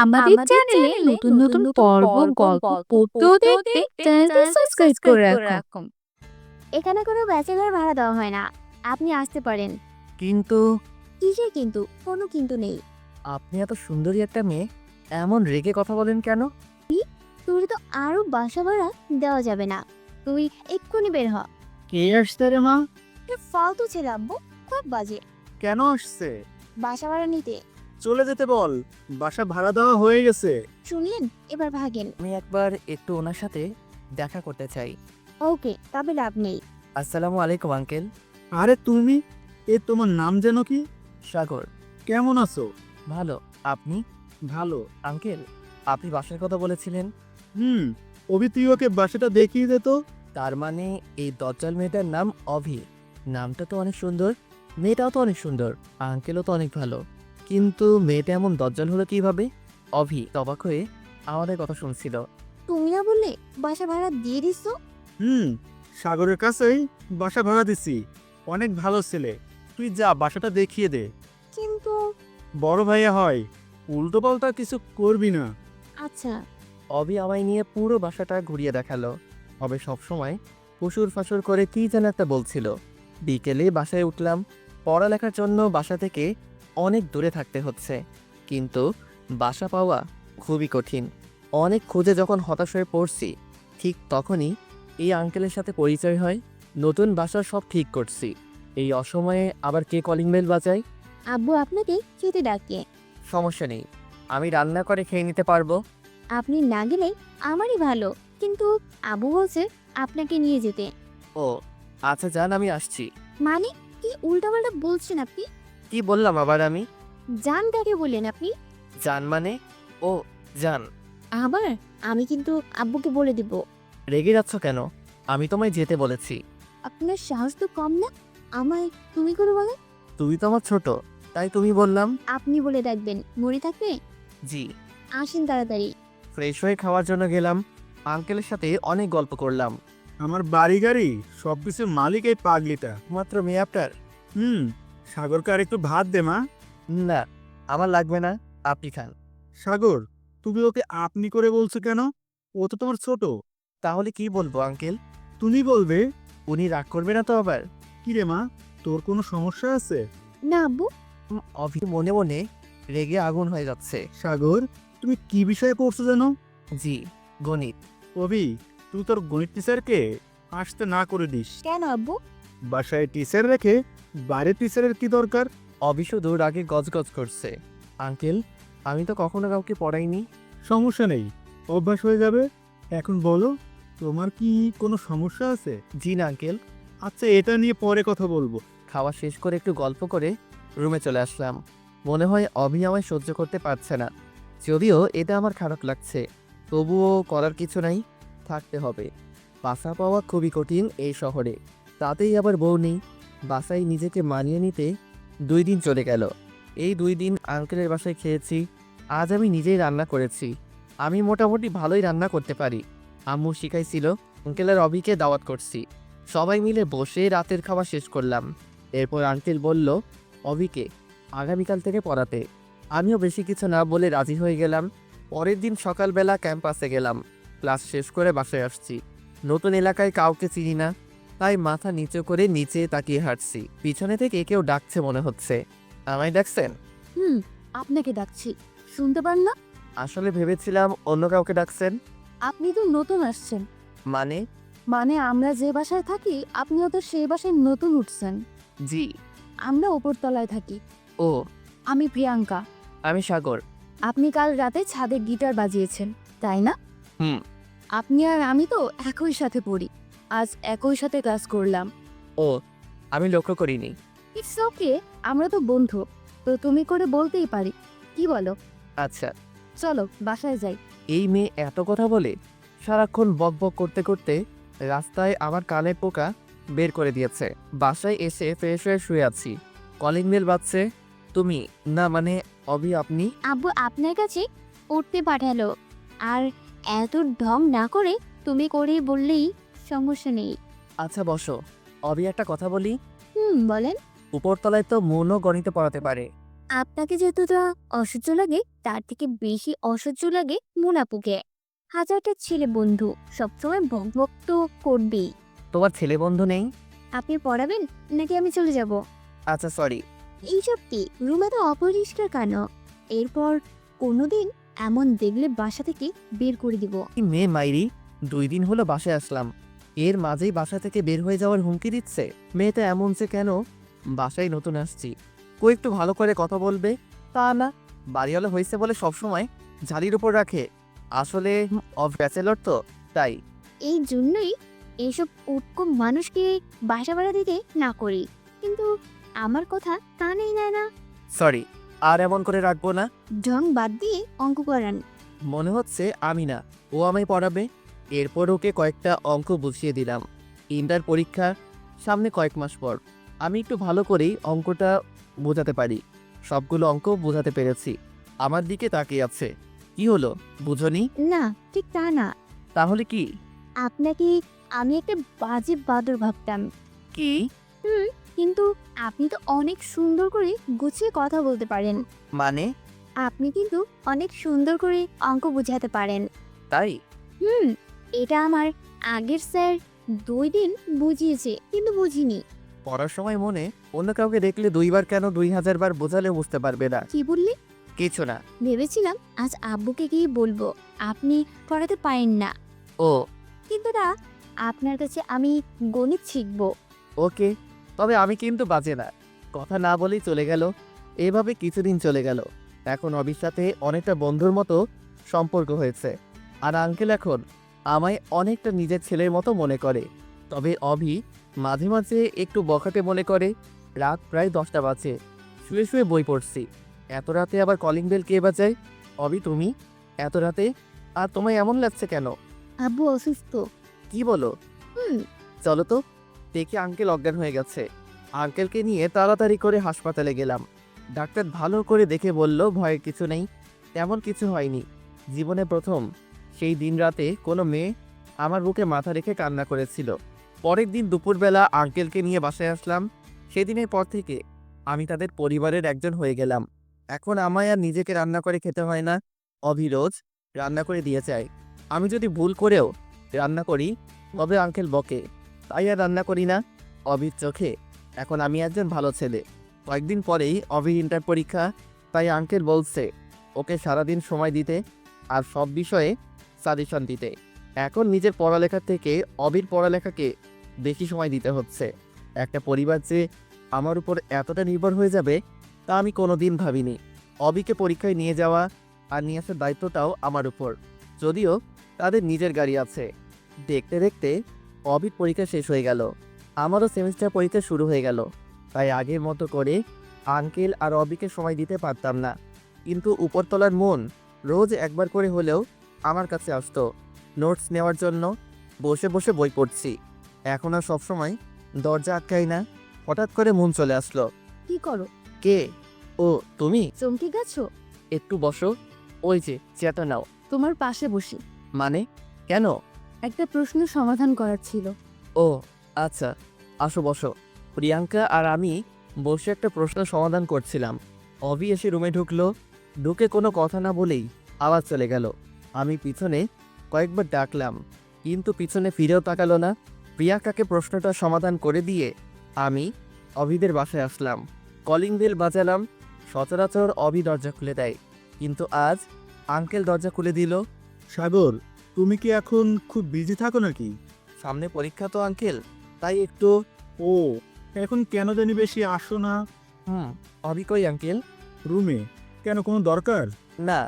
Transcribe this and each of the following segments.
আমাদের চ্যানেলে নতুন নতুন পর্ব গল্প পড়তেও দেখতে চ্যানেলটি সাবস্ক্রাইব করে রাখুন। এখানে কোনো ব্যাচেলর ভাড়া দেওয়া হয় না, আপনি আসতে পারেন। কিন্তু কিসের কিন্তু? কোনো কিন্তু নেই। আপনি এত সুন্দরী একটা মেয়ে, এমন রেগে কথা বলেন কেন? তুই তো আরো বাসা ভাড়া দেওয়া যাবে না, তুই এক্ষুনি বের হ। কে আসছে রে মা? ফালতু ছেলে আব্বু, খুব বাজে। কেন আসছে? বাসা ভাড়া নিতে। চলে যেতে বল, বাসা ভাড়া দেওয়া হয়ে গেছে। শুনলেন? এবার ভাগেন। আমি একবার একটু ওনার সাথে দেখা করতে চাই। ওকে, তবে লাভ নেই। আসসালামু আলাইকুম আঙ্কেল। আরে তুমি, তোমার নাম যেন কি? সাগর। কেমন আছো? ভালো, আপনি? ভালো। আঙ্কেল, আপনি বাসার কথা বলেছিলেন, অভি তুই ওকে বাসাটা দেখিয়ে দে তো। তার মানে এই দজ্জাল মেয়েটার নাম অভি। নামটা তো অনেক সুন্দর, মেয়েটাও তো অনেক সুন্দর, আঙ্কেলও তো অনেক ভালো, কিন্তু মেয়েটা এমন দজ্জাল হলো কিভাবে? অভি অবাক হয়ে আমাদের কথা শুনছিল। তুমি না বললে বাসা ভাড়া দিয়ে দিছো? সাগরের কাছেই বাসা ভাড়া দিছি। অনেক ভালো ছেলে, তুই যা বাসাটা দেখিয়ে দে। কিন্তু বড় ভাইয়া হয়, উল্টো পাল্টা কিছু করবি না। আচ্ছা। অভি আমায় নিয়ে পুরো বাসাটা ঘুরিয়ে দেখালো। অবে সবসময় ফুসুর ফাসুর করে কী যেন একটা বলছিল। বিকেলে বাসায় উঠলাম। পড়ালেখার জন্য বাসা থেকে অনেক দূরে থাকতে হচ্ছে, কিন্তু বাসা পাওয়া খুবই কঠিন। অনেক খুঁজে যখন হতাশ হয়ে পড়ছি, ঠিক তখনই এই আঙ্কেলের সাথে পরিচয় হয়। নতুন বাসা সব ঠিক করছি, এই অসময়ে আবার কে কলিং বেল বাজায়? আব্বু আপনাকে খেতে ডাকে। সমস্যা নেই, আমি রান্না করে খেয়ে নিতে পারবো। আপনি না গেলে আমারই ভালো, কিন্তু আবু বলছে আপনাকে নিয়ে যেতে। ও আচ্ছা, যান, আমি আসছি। মানে কি উল্টাপাল্টা বলছেন আপনি? কি বললাম আবার আমি? যান কাকে বললেন আপনি? যান মানে? ও যান। আবার আমি কিন্তু আব্বুকে বলে দিব। রেগে যাচ্ছ কেন? আমি তোমায় যেতে বলেছি। আপনার সাহস তো কম না, আমায় তুমি করে বলেন। তুমি তো আমার ছোট, তাই তুমি বললাম। আপনি বলে ডাকবেন, মনে থাকবে। জি। আসেন তাড়াতাড়ি। ফ্রেশ হয়ে খাওয়ার জন্য গেলাম। আঙ্কেলের সাথে অনেক গল্প করলাম। আমার বাড়ি গাড়ি সবকিছুর মালিক এই পাগলিটা। মাত্র মেয়ে আপনার? সাগরকে আর একটু ভাত দে মা। না, আমার লাগবে না, আপনি খান। সাগর, তুমি ওকে আপনি করে বলছো কেন? ও তো তোমার ছোট। তাহলে কি বলবো আঙ্কেল? তুমি বলবে। উনি রাগ করবে না তো আবার? কি রে মা, তোর কোনো সমস্যা আছে? না আব্বু। অভি মনে মনে রেগে আগুন হয়ে যাচ্ছে। সাগর, তুমি কি বিষয়ে পড়ছো জানো? জি, গণিত। অভি, তুই তোর গণিত টিচারকে আসতে না করে দিস। কেন আব্বু? বাসায় টিচার রেখে বাইরে টিচারের কি দরকার? অভি শুধু রাগে গজগজ করছে। আঙ্কেল, আমি তো কখনো কাউকে পড়াইনি। সমস্যা নেই, অভ্যাস হয়ে যাবে। এখন বলো, তোমার কি কোনো সমস্যা আছে? জি না আঙ্কেল। আচ্ছা, এটা নিয়ে পরে কথা বলবো। খাওয়া শেষ করে একটু গল্প করে রুমে চলে আসলাম। মনে হয় অভি আমায় সহ্য করতে পারছে না। যদিও এটা আমার খারাপ লাগছে, তবুও করার কিছু নাই, থাকতে হবে। বাসা পাওয়া খুবই কঠিন এই শহরে, তাতেই আবার বউ নেই। বাসায় নিজেকে মানিয়ে নিতে 2 দিন চলে গেল। এই 2 দিন আঙ্কেলের বাসায় খেয়েছি। আজ আমি নিজেই রান্না করেছি। আমি মোটামুটি ভালোই রান্না করতে পারি। আম্মু শিখাইছিল। আঙ্কেলের অভিকে দাওয়াত করছি। সবাই মিলে বসে রাতের খাওয়া শেষ করলাম। এরপর আঙ্কেল বলল অভিকে আগামীকাল থেকে পড়াতে। আমিও বেশি কিছু না বলে রাজি হয়ে গেলাম। পরের দিন সকালবেলা ক্যাম্পাসে গেলাম। ক্লাস শেষ করে বাসায় আসছি। নতুন এলাকায় কাউকে চিনি না, তাই মাথা নিচু করে নিচে তাকিয়ে হাঁটছি। পিছনে থেকে কেউ ডাকছে মনে হচ্ছে। আমায় ডাকছেন? আপনাকে ডাকছি, শুনতে পান না? আসলে ভেবেছিলাম অন্য কাউকে ডাকছেন। আপনি তো নতুন আসছেন। মানে? মানে আমরা যে বাসায় থাকি আপনিও তো সেই বাসায় নতুন উঠছেন। জি। আমরা উপরতলায় থাকি। ও, আমি প্রিয়াঙ্কা। আমি সাগর। আপনি কাল রাতে ছাদে গিটার বাজিয়েছেন, তাই না? হুম। আপনি আর আমি তো একই সাথে পড়ি, আজ একই সাথে ক্লাস করলাম। ও, আমি লক্ষ্য করিনি। ইটস ওকে, আমরা তো বন্ধু, তো তুমি করে বলতেই পারি। কি বলো? আচ্ছা। চলো বাসায় যাই। এই মেয়ে এত কথা বলে, সারাক্ষণ বক বক করতে করতে রাস্তায় আমার কানের পোকা বের করে দিয়েছে। বাসায় এসে ফ্রেশ হয়ে শুয়ে আছি। কলিং বেল বাজছে। তুমি না মানে অভি, আপনি? আব্বু আপনার কাছে উঠতে পাঠালো, আর এত ঢং না করে তুমি করে বললেই সমস্যা নেই। আচ্ছা বসো। অভি, একটা কথা বলি। বলেন। উপরতলায় তো মনও গণিতে পড়াতে পারে। আপনাকে যতটা অসহ্য লাগে তার থেকে বেশি অসহ্য লাগে মুনাপুকে। হাজারটা ছেলে বন্ধু সবসময় বক বক তো করবেই। তোমার ছেলে বন্ধু নেই? আপনি পড়াবেন নাকি আমি চলে যাব? আচ্ছা সরি। এইসব কি রুমে তো অপরিষ্কার কেন? এরপর কোনোদিন এমন দেখলে বাসা থেকে বের করে দিব। কি মেয়ে মাইরি, 2 দিন হলো বাসায় আসলাম, এর মাঝেই বাসা থেকে বের হয়ে যাওয়ার হুমকি দিচ্ছে। মেয়েটা এমন যে কেন? বাসায় নতুন আসছি, কই একটু ভালো করে কথা বলবে তা না, বাড়িওয়ালা হয়েছে বলে সবসময় ঝালির উপর রাখে। আসলে অফ ব্যাচেলর তো তাই। এই জন্যই এইসব উটকো মানুষকে বাসা ভাড়া দিতে না করি, কিন্তু আমার কথা কানেই নেয় না। সরি, আর এমন করে রাখবো না। ঢং বাদ দিয়ে অঙ্ক করান। মনে হচ্ছে আমি না, ও আমায় পড়াবে। এরপর ওকে কয়েকটা অঙ্ক বুঝিয়ে দিলাম। ইন্টার পরীক্ষা সামনে কয়েক মাস পর, আমি একটু ভালো করেই অঙ্কটা বোঝাতে পারি। সবগুলো অঙ্ক বোঝাতে পেরেছি। আমার দিকে তাকিয়ে আছে। কি হলো, বুঝনি? না, ঠিক তা না। তাহলে কি? আপনাকে আমি একটা বাজে বাদর ভাবতাম, কি? কিন্তু আপনি তো অনেক সুন্দর করে গুছিয়ে কথা বলতে পারেন। মানে? আপনি কিন্তু অনেক সুন্দর করে অঙ্ক বোঝাতে পারেন। তাই? এটা আমার আগের স্যার 2 দিন বুঝিয়েছে, কিন্তু বুঝিনি। পড়ার সময় মনে অন্য কাউকে দেখলে 2 বার কেন 2000 বার বোঝালেও বুঝতে পারবে না। কি বললি? কিছু না। ভেবেছিলাম আজ আব্বুকে গিয়ে বলবো আপনি পড়াতে পারেন না, ও কিন্তু না, আপনার কাছে আমি গণিত শিখবো। ওকে, তবে আমি কিন্তু বাজে না। কথা না বলেই চলে গেল। এভাবে কিছুদিন চলে গেল। এখন অবির সাথে অনেকটা বন্ধুর মতো সম্পর্ক হয়েছে। আর আঙ্কেল এখন আমায় অনেকটা নিজের ছেলের মতো মনে করে। তবে অভি মাঝে মাঝে একটু বখাটে মনে করে। রাত প্রায় 10টা বাজে, শুয়ে শুয়ে বই পড়ছি। এত রাতে আবার কলিং বেল কে বাজায়? অভি তুমি এত রাতে? আর তোমায় এমন লাগছে কেন? আব্বু অসুস্থ। কি বলো? হুম চলো তো, দেখি আঙ্কেল অজ্ঞান হয়ে গেছে। আঙ্কেলকে নিয়ে তাড়াতাড়ি করে হাসপাতালে গেলাম। ডাক্তার ভালো করে দেখে বলল ভয়ের কিছু নেই, তেমন কিছু হয়নি। জীবনে প্রথম সেই দিন রাতে কোনো মেয়ে আমার বুকে মাথা রেখে কান্না করেছিল। পরের দিন দুপুরবেলা আঙ্কেলকে নিয়ে বাসায় আসলাম। সেদিনের পর থেকে আমি তাদের পরিবারের একজন হয়ে গেলাম। এখন আমায় আর নিজেকে রান্না করে খেতে হয় না, অভিরোজ রান্না করে দিয়ে যায়। আমি যদি ভুল করেও রান্না করি তবে আঙ্কেল বকে, তাই আর রান্না করি না। অভির চোখে এখন আমি একজন ভালো ছেলে। কয়েকদিন পরেই অভির ইন্টার পরীক্ষা, তাই আঙ্কেল বলছে ওকে সারাদিন সময় দিতে আর সব বিষয়ে সাজেশন দিতে। এখন নিজের পড়ালেখার থেকে অভির পড়ালেখাকে বেশি সময় দিতে হচ্ছে। একটা পরিবার যে আমার উপর এতটা নির্ভর হয়ে যাবে তা আমি কোনো দিন ভাবিনি। অভিকে পরীক্ষায় নিয়ে যাওয়া আর নিয়ে আসার দায়িত্বটাও আমার উপর, যদিও তাদের নিজের গাড়ি আছে। দেখতে দেখতে অভির পরীক্ষা শেষ হয়ে গেল, আমারও সেমিস্টার পরীক্ষা শুরু হয়ে গেল। তাই আগের মতো করে আঙ্কেল আর অবিকে সময় দিতে পারতাম না। কিন্তু উপরতলার মন রোজ একবার করে হলেও আমার কাছে আসতো নোটস নেওয়ার জন্য। বসে বসে বই পড়ছি, এখন আর সবসময় দরজা আটকাই না। হঠাৎ করে মন চলে আসলো। কি করো? কে? ও তুমি? চমকে গেছো? একটু বসো, ওই যে চেয়ারটা নাও। তোমার পাশে বসি। মানে? কেন? একটা প্রশ্ন সমাধান করার ছিল। ও আচ্ছা, আসো বসো। প্রিয়াঙ্কা আর আমি বসে একটা প্রশ্ন সমাধান করছিলাম। অভি এসে রুমে ঢুকলো। ঢুকে কোনো কথা না বলেই আওয়াজ চলে গেল। আমি পিছনে কয়েকবার ডাকলাম, কিন্তু পিছনে ফিরেও তাকালো না। প্রিয়াঙ্কাকে প্রশ্নটা সমাধান করে দিয়ে আমি অভিদের বাসায় আসলাম। Calling bell বাজালাম। সচরাচর অভি দরজা খুলে দেয়, কিন্তু আজ আঙ্কেল দরজা খুলে দিল। সাগর, তুমি কি এখন খুব বিজি থাকো নাকি? সামনে পরীক্ষা তো আঙ্কেল, তাই একটু। ও, এখন কেন জানি বেশি আসো না অভি কই আঙ্কেল? রুমে। কেন, কোনো দরকার? না,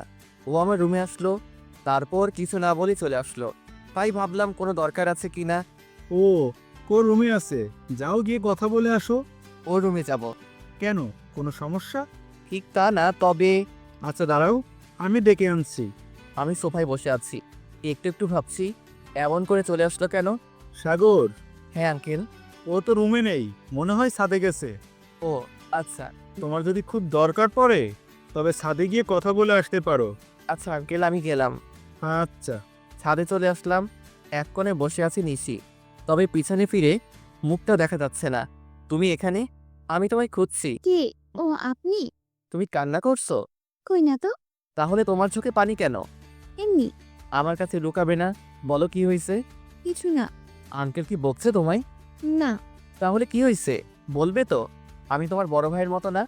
ও আমার রুমে আসলো, তারপর কিছু না বলে চলে আসলো। তাই ভাবলাম কোনো দরকার আছে কি না। ও, কোন রুমে আছে? যাও গিয়ে কথা বলে আসো। ও রুমে যাব? কেন, কোনো সমস্যা? ঠিক তা না, তবে আচ্ছা দাঁড়াও, আমি ডেকে আনছি। আমি সোফায় বসে আছি, একটু একটু ভাবছি এমন করে চলে আসলো কেন। সাগর, হ্যাঁ আঙ্কেল। ও তো রুমে নেই, মনে হয় ছাদে গেছে। ও আচ্ছা। তোমার যদি খুব দরকার পড়ে তবে ছাদে গিয়ে কথা বলে আসতে পারো। আচ্ছা আঙ্কেল, আমি গেলাম। আচ্ছা। ছাদে চলে আসলাম। এক কোণে বসে আছি নিশি, তবে পিছনে ফিরে মুখটা দেখা যাচ্ছে না। তুমি এখানে? আমি তোমায় খুঁজছি। কে? ও আপনি? তুমি কান্না করছো? কই না তো, তাহলে তোমার চোখে পানি কেন? এমনি। আমার কাছে লুকাবে না, বলো কি হয়েছে? কিছু না। আঙ্কেল কি বকছে তোমায়? না। তাহলে কি হয়েছে বলবে তো? আমি তোমার বড় ভাইয়ের মতো না।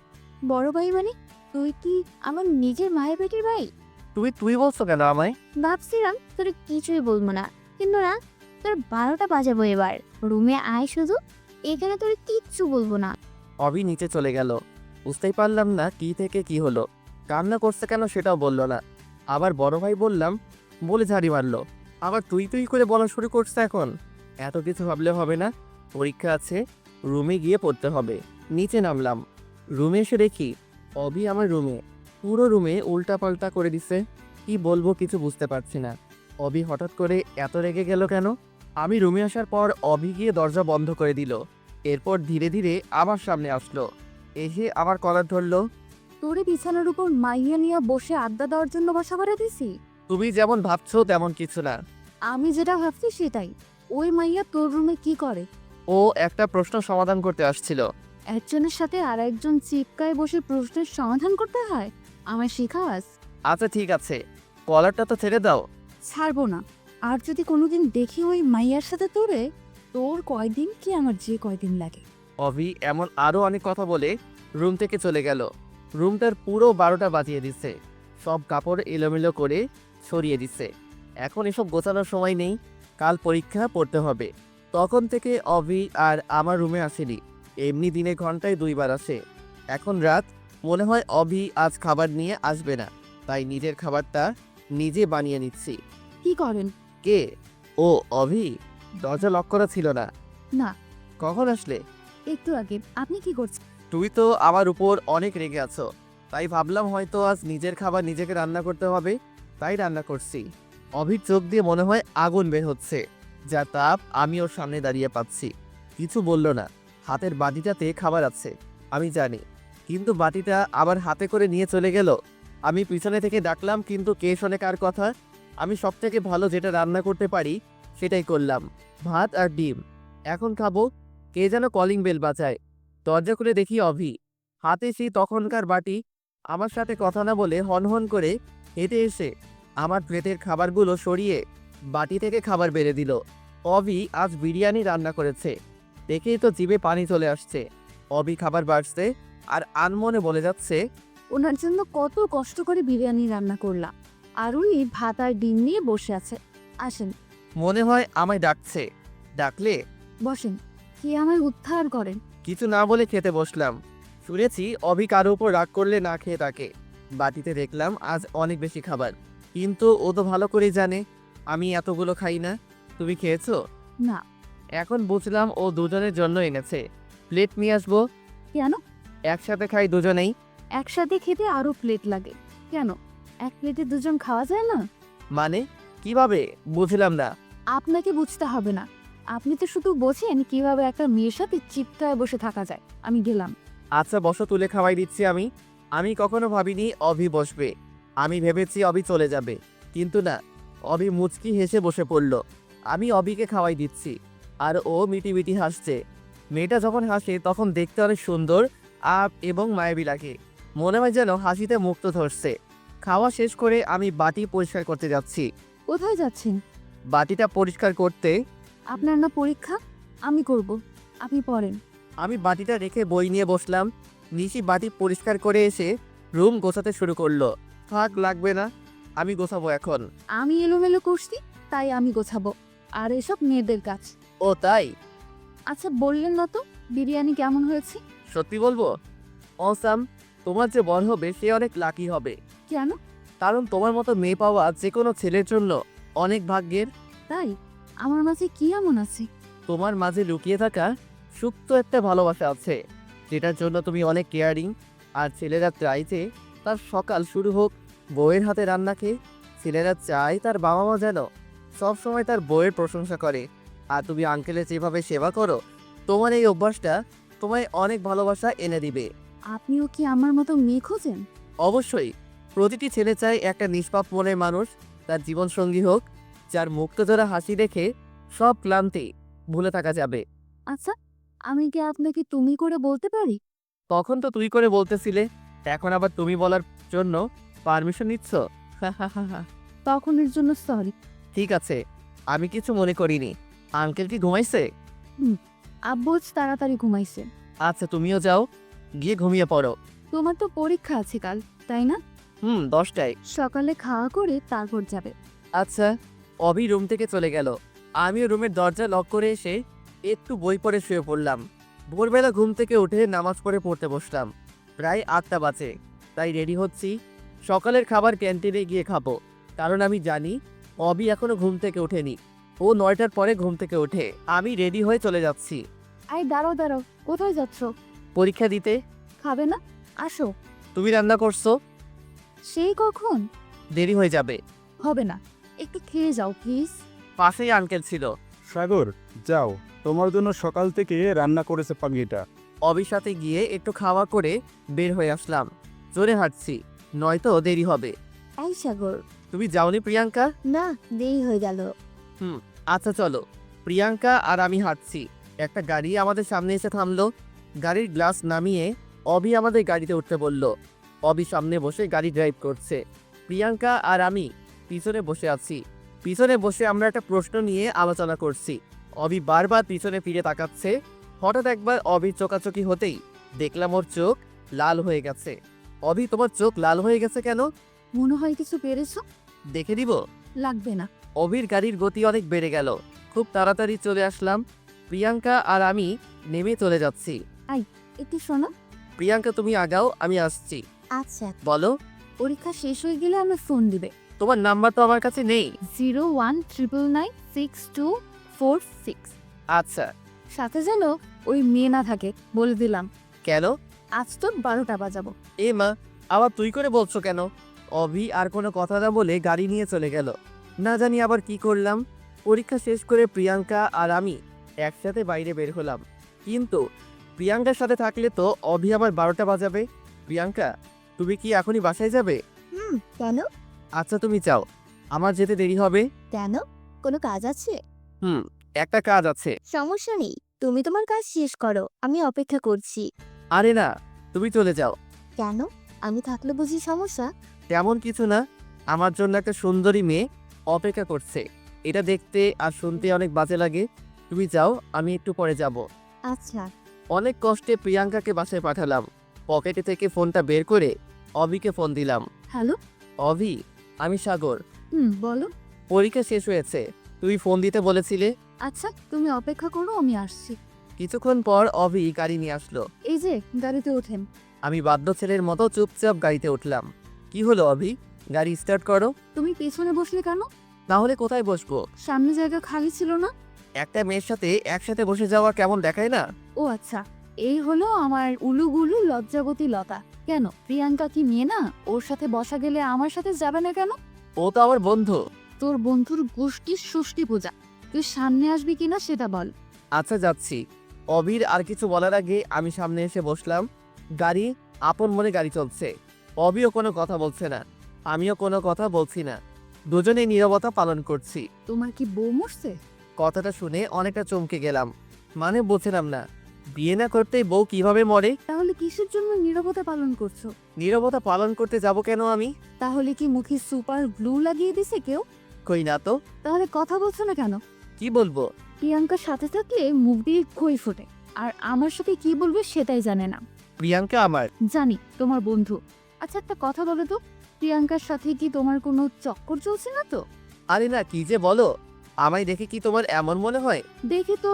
বড় ভাই মানে? তুই কি আমার নিজের মায়ের পেটের ভাই? তুই বলছো কেন আমায়? ভাবছিলাম তোর কিছুই বলবো না, কিন্তু না, তোর 12টা বাজাবো এবার। রুমে আয় শুধু, এখানে তোর কিচ্ছু বলবো না। অভি নিচে চলে গেল। বুঝতেই পারলাম না কি থেকে কি হলো। কান্না করছে কেন সেটাও বললো না। আবার বড় ভাই বললাম বলে ঝাড়ি মারলো। আবার তুই করে বলা শুরু করছে এখন। এত কিছু ভাবলে হবে না, পরীক্ষা আছে, রুমে গিয়ে পড়তে হবে। নিচে নামলাম। রুমে এসে দেখি অভি আমার রুমে, পুরো রুমে উল্টাপাল্টা করে দিছে। কি বলবো কিছু বুঝতে পারছি না। অভি হঠাৎ করে এত রেগে গেল কেন? আমি রুমে আসার পর অভি গিয়ে দরজা বন্ধ করে দিল। এরপর ধীরে ধীরে আমার সামনে আসলো, এসে আমার কলার ধরলো। তোরে বিছানার উপর মাইয়া নিয়ে বসে আড্ডা দেওয়ার জন্য বসা করে দিছি? তুমি যেমন ভাবছো তেমন কিছু না। আমি যেটা ভাবছি সেটাই। ওই মাইয়া তোর রুমে কি করে? ও একটা প্রশ্ন সমাধান করতে আসছিল। একজনের সাথে আর একজন চিপকায় বসে প্রশ্নের সমাধান করতে হয়? আমায় শেখাস? আচ্ছা ঠিক আছে, কলারটা তো ছেড়ে দাও। ছাড়বো না। আর যদি কোনোদিন দেখি ওই মাইয়ার সাথে তোরে, তোর কয়দিন কি আমার যে কয়দিন লাগে। অভি এমন আরো অনেক কথা বলে রুম থেকে চলে গেল। রুমটার পুরো 12টা বাজিয়ে দিচ্ছে। সব কাপড় এলোমেলো করে ছড়িয়ে দিচ্ছে। এখন এসব গোছানোর সময় নেই, কাল পরীক্ষা পড়তে হবে। তখন থেকে অভি আর আমার রুমে আসেনি। এমনি দিনে ঘন্টায় 2বার আসে। এখন রাত, মনে হয় অভি আজ খাবার নিয়ে আসবে না, তাই নিজের খাবারটা নিজে বানিয়ে নিচ্ছি। কি করেন? কে? ও অভি, দরজা লক করা ছিল না। না। কখন আসলে? একটু আগে। আপনি কি করছেন? তুই তো আমার উপর অনেক রেগে আছো, তাই ভাবলাম হয়তো আজ নিজের খাবার নিজেকে রান্না করতে হবে, তাই রান্না করছি। অভির চোখ দিয়ে মনে হয় আগুন বের হচ্ছে, যা তাপ আমি ওর সামনে দাঁড়িয়ে পাচ্ছি। কিছু বলল না। হাতের বাটিটাতে খাবার আছে আমি জানি, কিন্তু বাটিটা আবার হাতে করে নিয়ে চলে গেল। আমি পিছনে থেকে ডাকলাম, কিন্তু কে শোনে কার কথা। আমি সব থেকে ভালো যেটা রান্না করতে পারি সেটাই করলাম, ভাত আর ডিম। এখন খাবো। কে যেন কলিং বেল বাজায়। দরজা খুলে দেখি অভি, হাতে সেই তখনকার বাটি। আমার সাথে কথা না বলে হনহন করে হেঁটে এসে আমার প্লেটের খাবারগুলো সরিয়ে বাটি থেকে খাবার বেড়ে দিল। অভি আজ বিরিয়ানি রান্না করেছে, দেখেই তো জিভে পানি চলে আসছে। অভি খাবার বাড়ছে আর আনমনে বলে যাচ্ছে, ওনার জন্য কত কষ্ট করে বিরিয়ানি রান্না করলাম, আর উনি ভাত আর ডিম নিয়ে বসে আছে। আসেন, মনে হয় আমায় ডাকছে। ডাকলে বসেন। কি আমায় উদ্ধার করেন? কিছু না বলে খেতে বসলাম। শুনেছি অভি কারো উপর রাগ করলে না খেয়ে থাকে। বাটিতে দেখলাম আজ অনেক বেশি খাবার, কিন্তু ও তো ভালো করেই জানে আমি এতগুলো খাই না। তুমি খেয়েছো? না। এখন বুঝলাম ও দুজনের জন্য এনেছে। প্লেট নিয়ে আসবো? কেন? একসাথে খাই দুজনেই। একসাথে খেতে আরো প্লেট লাগে কেন? এক প্লেটে দুজন খাওয়া যায় না? মানে কিভাবে বুঝলাম না। আপনাকে বুঝতে হবে না। আপনি তো শুধু বোঝেন কিভাবে একটা মেয়ের সাথে চিৎকায় বসে থাকা যায়। আমি গেলাম। আচ্ছা বসো, তুলে খাওয়াই দিচ্ছি আমি। আমি কখনো ভাবিনি অভি বসবে। আমি ভেবেছি অভি চলে যাবে, কিন্তু না, অভি মুচকি হেসে বসে পড়ল। আমি অভিকে খাওয়াই দিচ্ছি আর ও মিটি মিটি হাসছে। মেয়েটা যখন হাসে তখন দেখতে অনেক সুন্দর এবং মায়াবী লাগে। মনে হয় যেন হাসিতে মুক্ত ধরছে। খাওয়া শেষ করে আমি বাটি পরিষ্কার করতে যাচ্ছি। কোথায় যাচ্ছেন? বাটিটা পরিষ্কার করতে। আপনার না পরীক্ষা? আমি করব, আপনি পড়েন। আমি বাটিটা রেখে বই নিয়ে বসলাম। নিশি বাটি পরিষ্কার করে এসে রুম গোছাতে শুরু করলো। থাক, লাগবে না, আমি গোছাবো এখন। আমি এলোমেলো করছি, তাই আমি গোছাবো। আর এসব মেয়েদের কাজ। ও তাই? আচ্ছা বললেন না তো বিরিয়ানি কেমন হয়েছে? সত্যি বলবো, অসাম। তোমার যে বর হবে সে অনেক লাকি হবে, কেন? কারণ তোমার মতো মেয়ে পাওয়া যে কোনো ছেলের জন্য অনেক ভাগ্যের। তাই? আমার মাঝে কি এমন আছে? তোমার মাঝে লুকিয়ে থাকা সুপ্ত একটা ভালোবাসা আছে, যেটার জন্য তুমি অনেক কেয়ারিং। আর ছেলেরা চায় যে তার সকাল শুরু হোক বউয়ের হাতে রান্না খেয়ে। ছেলেরা চায় তার বাবা মা যেন সবসময় তার বউয়ের প্রশংসা করে। আর তুমি আঙ্কেলের যেভাবে সেবা করো, তোমার এই অভ্যাসটা তোমায় অনেক ভালোবাসা এনে দিবে। আপনিও কি আমার মতো মেয়ে খোঁজেন? অবশ্যই, প্রতিটি ছেলে চায় একটা নিষ্পাপ মনের মানুষ তার জীবনসঙ্গী হোক, যার মুক্তজোড়া হাসি দেখে সব ক্লান্তি ভুলে থাকা যাবে। আচ্ছা, আমি কি আপনাকে তুমি করে বলতে পারি? তখন তো তুই করে বলতেছিলে, এখন আবার তুমি বলার জন্য পারমিশন নিচ্ছ? তখনের জন্য সরি। ঠিক আছে, আমি কিছু মনে করিনি। আঙ্কেল কি ঘুমাইছে? আব্বু আজ তাড়াতাড়ি ঘুমাইছে। আচ্ছা, তুমিও যাও, গিয়ে ঘুমিয়ে পড়ো। তোমার তো পরীক্ষা আছে কাল, তাই না? 10টায়। সকালে খাওয়া করে তারপর যাবে। আচ্ছা। অভি রুম থেকে চলে গেল। আমিও রুমের দরজা লক করে এসে একটু বই পড়ে শুয়ে পড়লাম। ভোরবেলা ঘুম থেকে উঠে নামাজ পড়তে বসলাম। প্রায় 8টা বাজে, তাই রেডি হচ্ছি। সকালের খাবার ক্যান্টিনে গিয়ে খাবো, কারণ আমি জানি অভি এখনো ঘুম থেকে ওঠেনি। ও 9টার পরে ঘুম থেকে ওঠে। আমি রেডি হয়ে চলে যাচ্ছি আই দাঁড়াও দাঁড়াও, কোথায় যাচ্ছ? পরীক্ষা দিতে। খাবে না? আসো। তুমি রান্না করছো? সেই কখন? দেরি হয়ে যাবে। হবে না, একটু খেয়ে যাও প্লিজ। পাশেই আঙ্কেল ছিল। সাগর, যাও, তোমার জন্য সকাল থেকে রান্না করেছে পাগলিটা। অবির সাথে গিয়ে একটু খাওয়া করে বের হয়ে আসলাম। জোরে হাঁটছি, নয়তো দেরি হবে। এই সাগর, তুমি যাওনি প্রিয়াঙ্কা? না, দেরি হয়ে গেল। আচ্ছা চলো। প্রিয়াঙ্কা আর আমি হাঁটছি। একটা গাড়ি আমাদের সামনে এসে থামলো। গাড়ির গ্লাস নামিয়ে অভি আমাদের গাড়িতে উঠতে বলল। অভি সামনে বসে গাড়ি ড্রাইভ করছে। প্রিয়াঙ্কা আর আমি পিছনে বসে আছি। পিছনে বসে আমরা একটা প্রশ্ন নিয়ে আলোচনা করছি। অভি বারবার পিছনে ফিরে তাকাচ্ছে। হঠাৎ একবার অভির চোখাচোখি হতেই দেখলাম ওর চোখ লাল হয়ে গেছে। অভি, তোমার চোখ লাল হয়ে গেছে কেন? মনে হয় কিছু পেরেছো? দেখে দিব? লাগবে না। অভির গাড়ির গতি অনেক বেড়ে গেল। খুব তাড়াতাড়ি চলে আসলাম। প্রিয়াঙ্কা আর আমি নেমে চলে যাচ্ছি। একটু শোনো। প্রিয়াঙ্কা, তুমি আগাও, আমি আসছি। আচ্ছা, বলো। পরীক্ষা শেষ হয়ে গেলে আমার ফোন দিবে। তোমার নাম্বার তো আমার কাছে নেই। 019996246। আচ্ছা। সাথে যেন ওই মেয়ে না থাকে, বলে দিলাম। কেন? আজ তোর 12টা বাজাবো। এ মা, আবার তুই করে বলছো কেন? অভি আর কোনো কথা না বলে গাড়ি নিয়ে চলে গেল। না জানি আবার কি করলাম। পরীক্ষা শেষ করে প্রিয়াঙ্কা আর আমি একসাথে বাইরে বের হলাম। কিন্তু প্রিয়াঙ্কার সাথে থাকলে তো অভি আবার 12টা বাজাবে। প্রিয়াঙ্কা, তুমি কি এখনই বাসায় যাবে? কেন? আচ্ছা, তুমি চাও, আমার যেতে দেরি হবে। কেন? কোনো কাজ আছে? একটা কাজ আছে। সমস্যা নেই, তুমি তোমার কাজ শেষ করো, আমি অপেক্ষা করছি। আরে না, তুমি চলে যাও। কেন? আমি থাকলে বুঝি সমস্যা? তেমন কিছু না, আমার জন্য একটা সুন্দরী মেয়ে অপেক্ষা করছে। এটা দেখতে আর শুনতে অনেক বাজে লাগে। তুমি যাও, আমি একটু পরে যাব। আচ্ছা। অনেক কষ্টে প্রিয়াঙ্কাকে বাসায় পাঠালাম। পকেটে থেকে ফোনটা বের করে অভিকে ফোন দিলাম। হ্যালো। অভি, আমি সাগর। বলো। পরীক্ষা শেষ হয়েছে, তুমি ফোন দিতে বলেছিলে। আচ্ছা, তুমি অপেক্ষা করো, আমি আসছি। কিছুক্ষণ পর অভি গাড়ি নিয়ে আসলো। এই যে গাড়িতে ওঠেন। আমি বাধ্য ছেলের মতো চুপচাপ গাড়িতে উঠলাম। কি হলো অভি, গাড়ি স্টার্ট করো। তুমি পেছনে বসলে কেন? তাহলে কোথায় বসবো? সামনে জায়গা খালি ছিল না? একটা মেয়ের সাথে একসাথে বসে যাওয়া কেমন দেখায় না? ও আচ্ছা, এই হলো আমার উলুগুলু লজ্জাবতী লতা। কেন, প্রিয়াঙ্কা কি মেয়ে না? ওর সাথে বসা গেলে আমার সাথে যাবে না কেন? ও তো আমার বন্ধু। তোর বন্ধুর গোষ্ঠীর ষষ্ঠী পূজা, তুই সামনে আসবি কিনা সেটা বল। আচ্ছা, যাচ্ছি। অভির আর কিছু বলার আগে আমি সামনে এসে বসলাম। গাড়ি আপন মনে গাড়ি চলছে। অভিও কোনো কথা বলছে না, আমিও কোনো কথা বলছি না। দুজনেই নীরবতা পালন করছি। তোমার কি বউ মরছে? কথাটা শুনে অনেকটা চমকে গেলাম। মানে বলছিলাম না, বিয়ে না করতেই বউ কিভাবে মরে? তাহলে কিসের জন্য নীরবতা পালন করছো? নীরবতা পালন করতে যাব কেন আমি? তাহলে কি মুখে সুপার গ্লু লাগিয়ে দিছে কেউ? কই না তো। তাহলে কথা বলছো না কেন? কি বলবো? প্রিয়াঙ্কার সাথে থাকলে মুখ দিয়ে খই ফোটে, আর আমার সাথে কি বলবে সেটাই জানে না। প্রিয়াঙ্কা আমার। জানি, তোমার বন্ধু। আচ্ছা, একটা কথা বলো তো, প্রিয়াঙ্কার সাথে কি তোমার কোনো চক্কর চলছে না তো? আরে না, কি যে বলো, আমায় দেখে কি তোমার এমন মনে হয়? দেখে তো।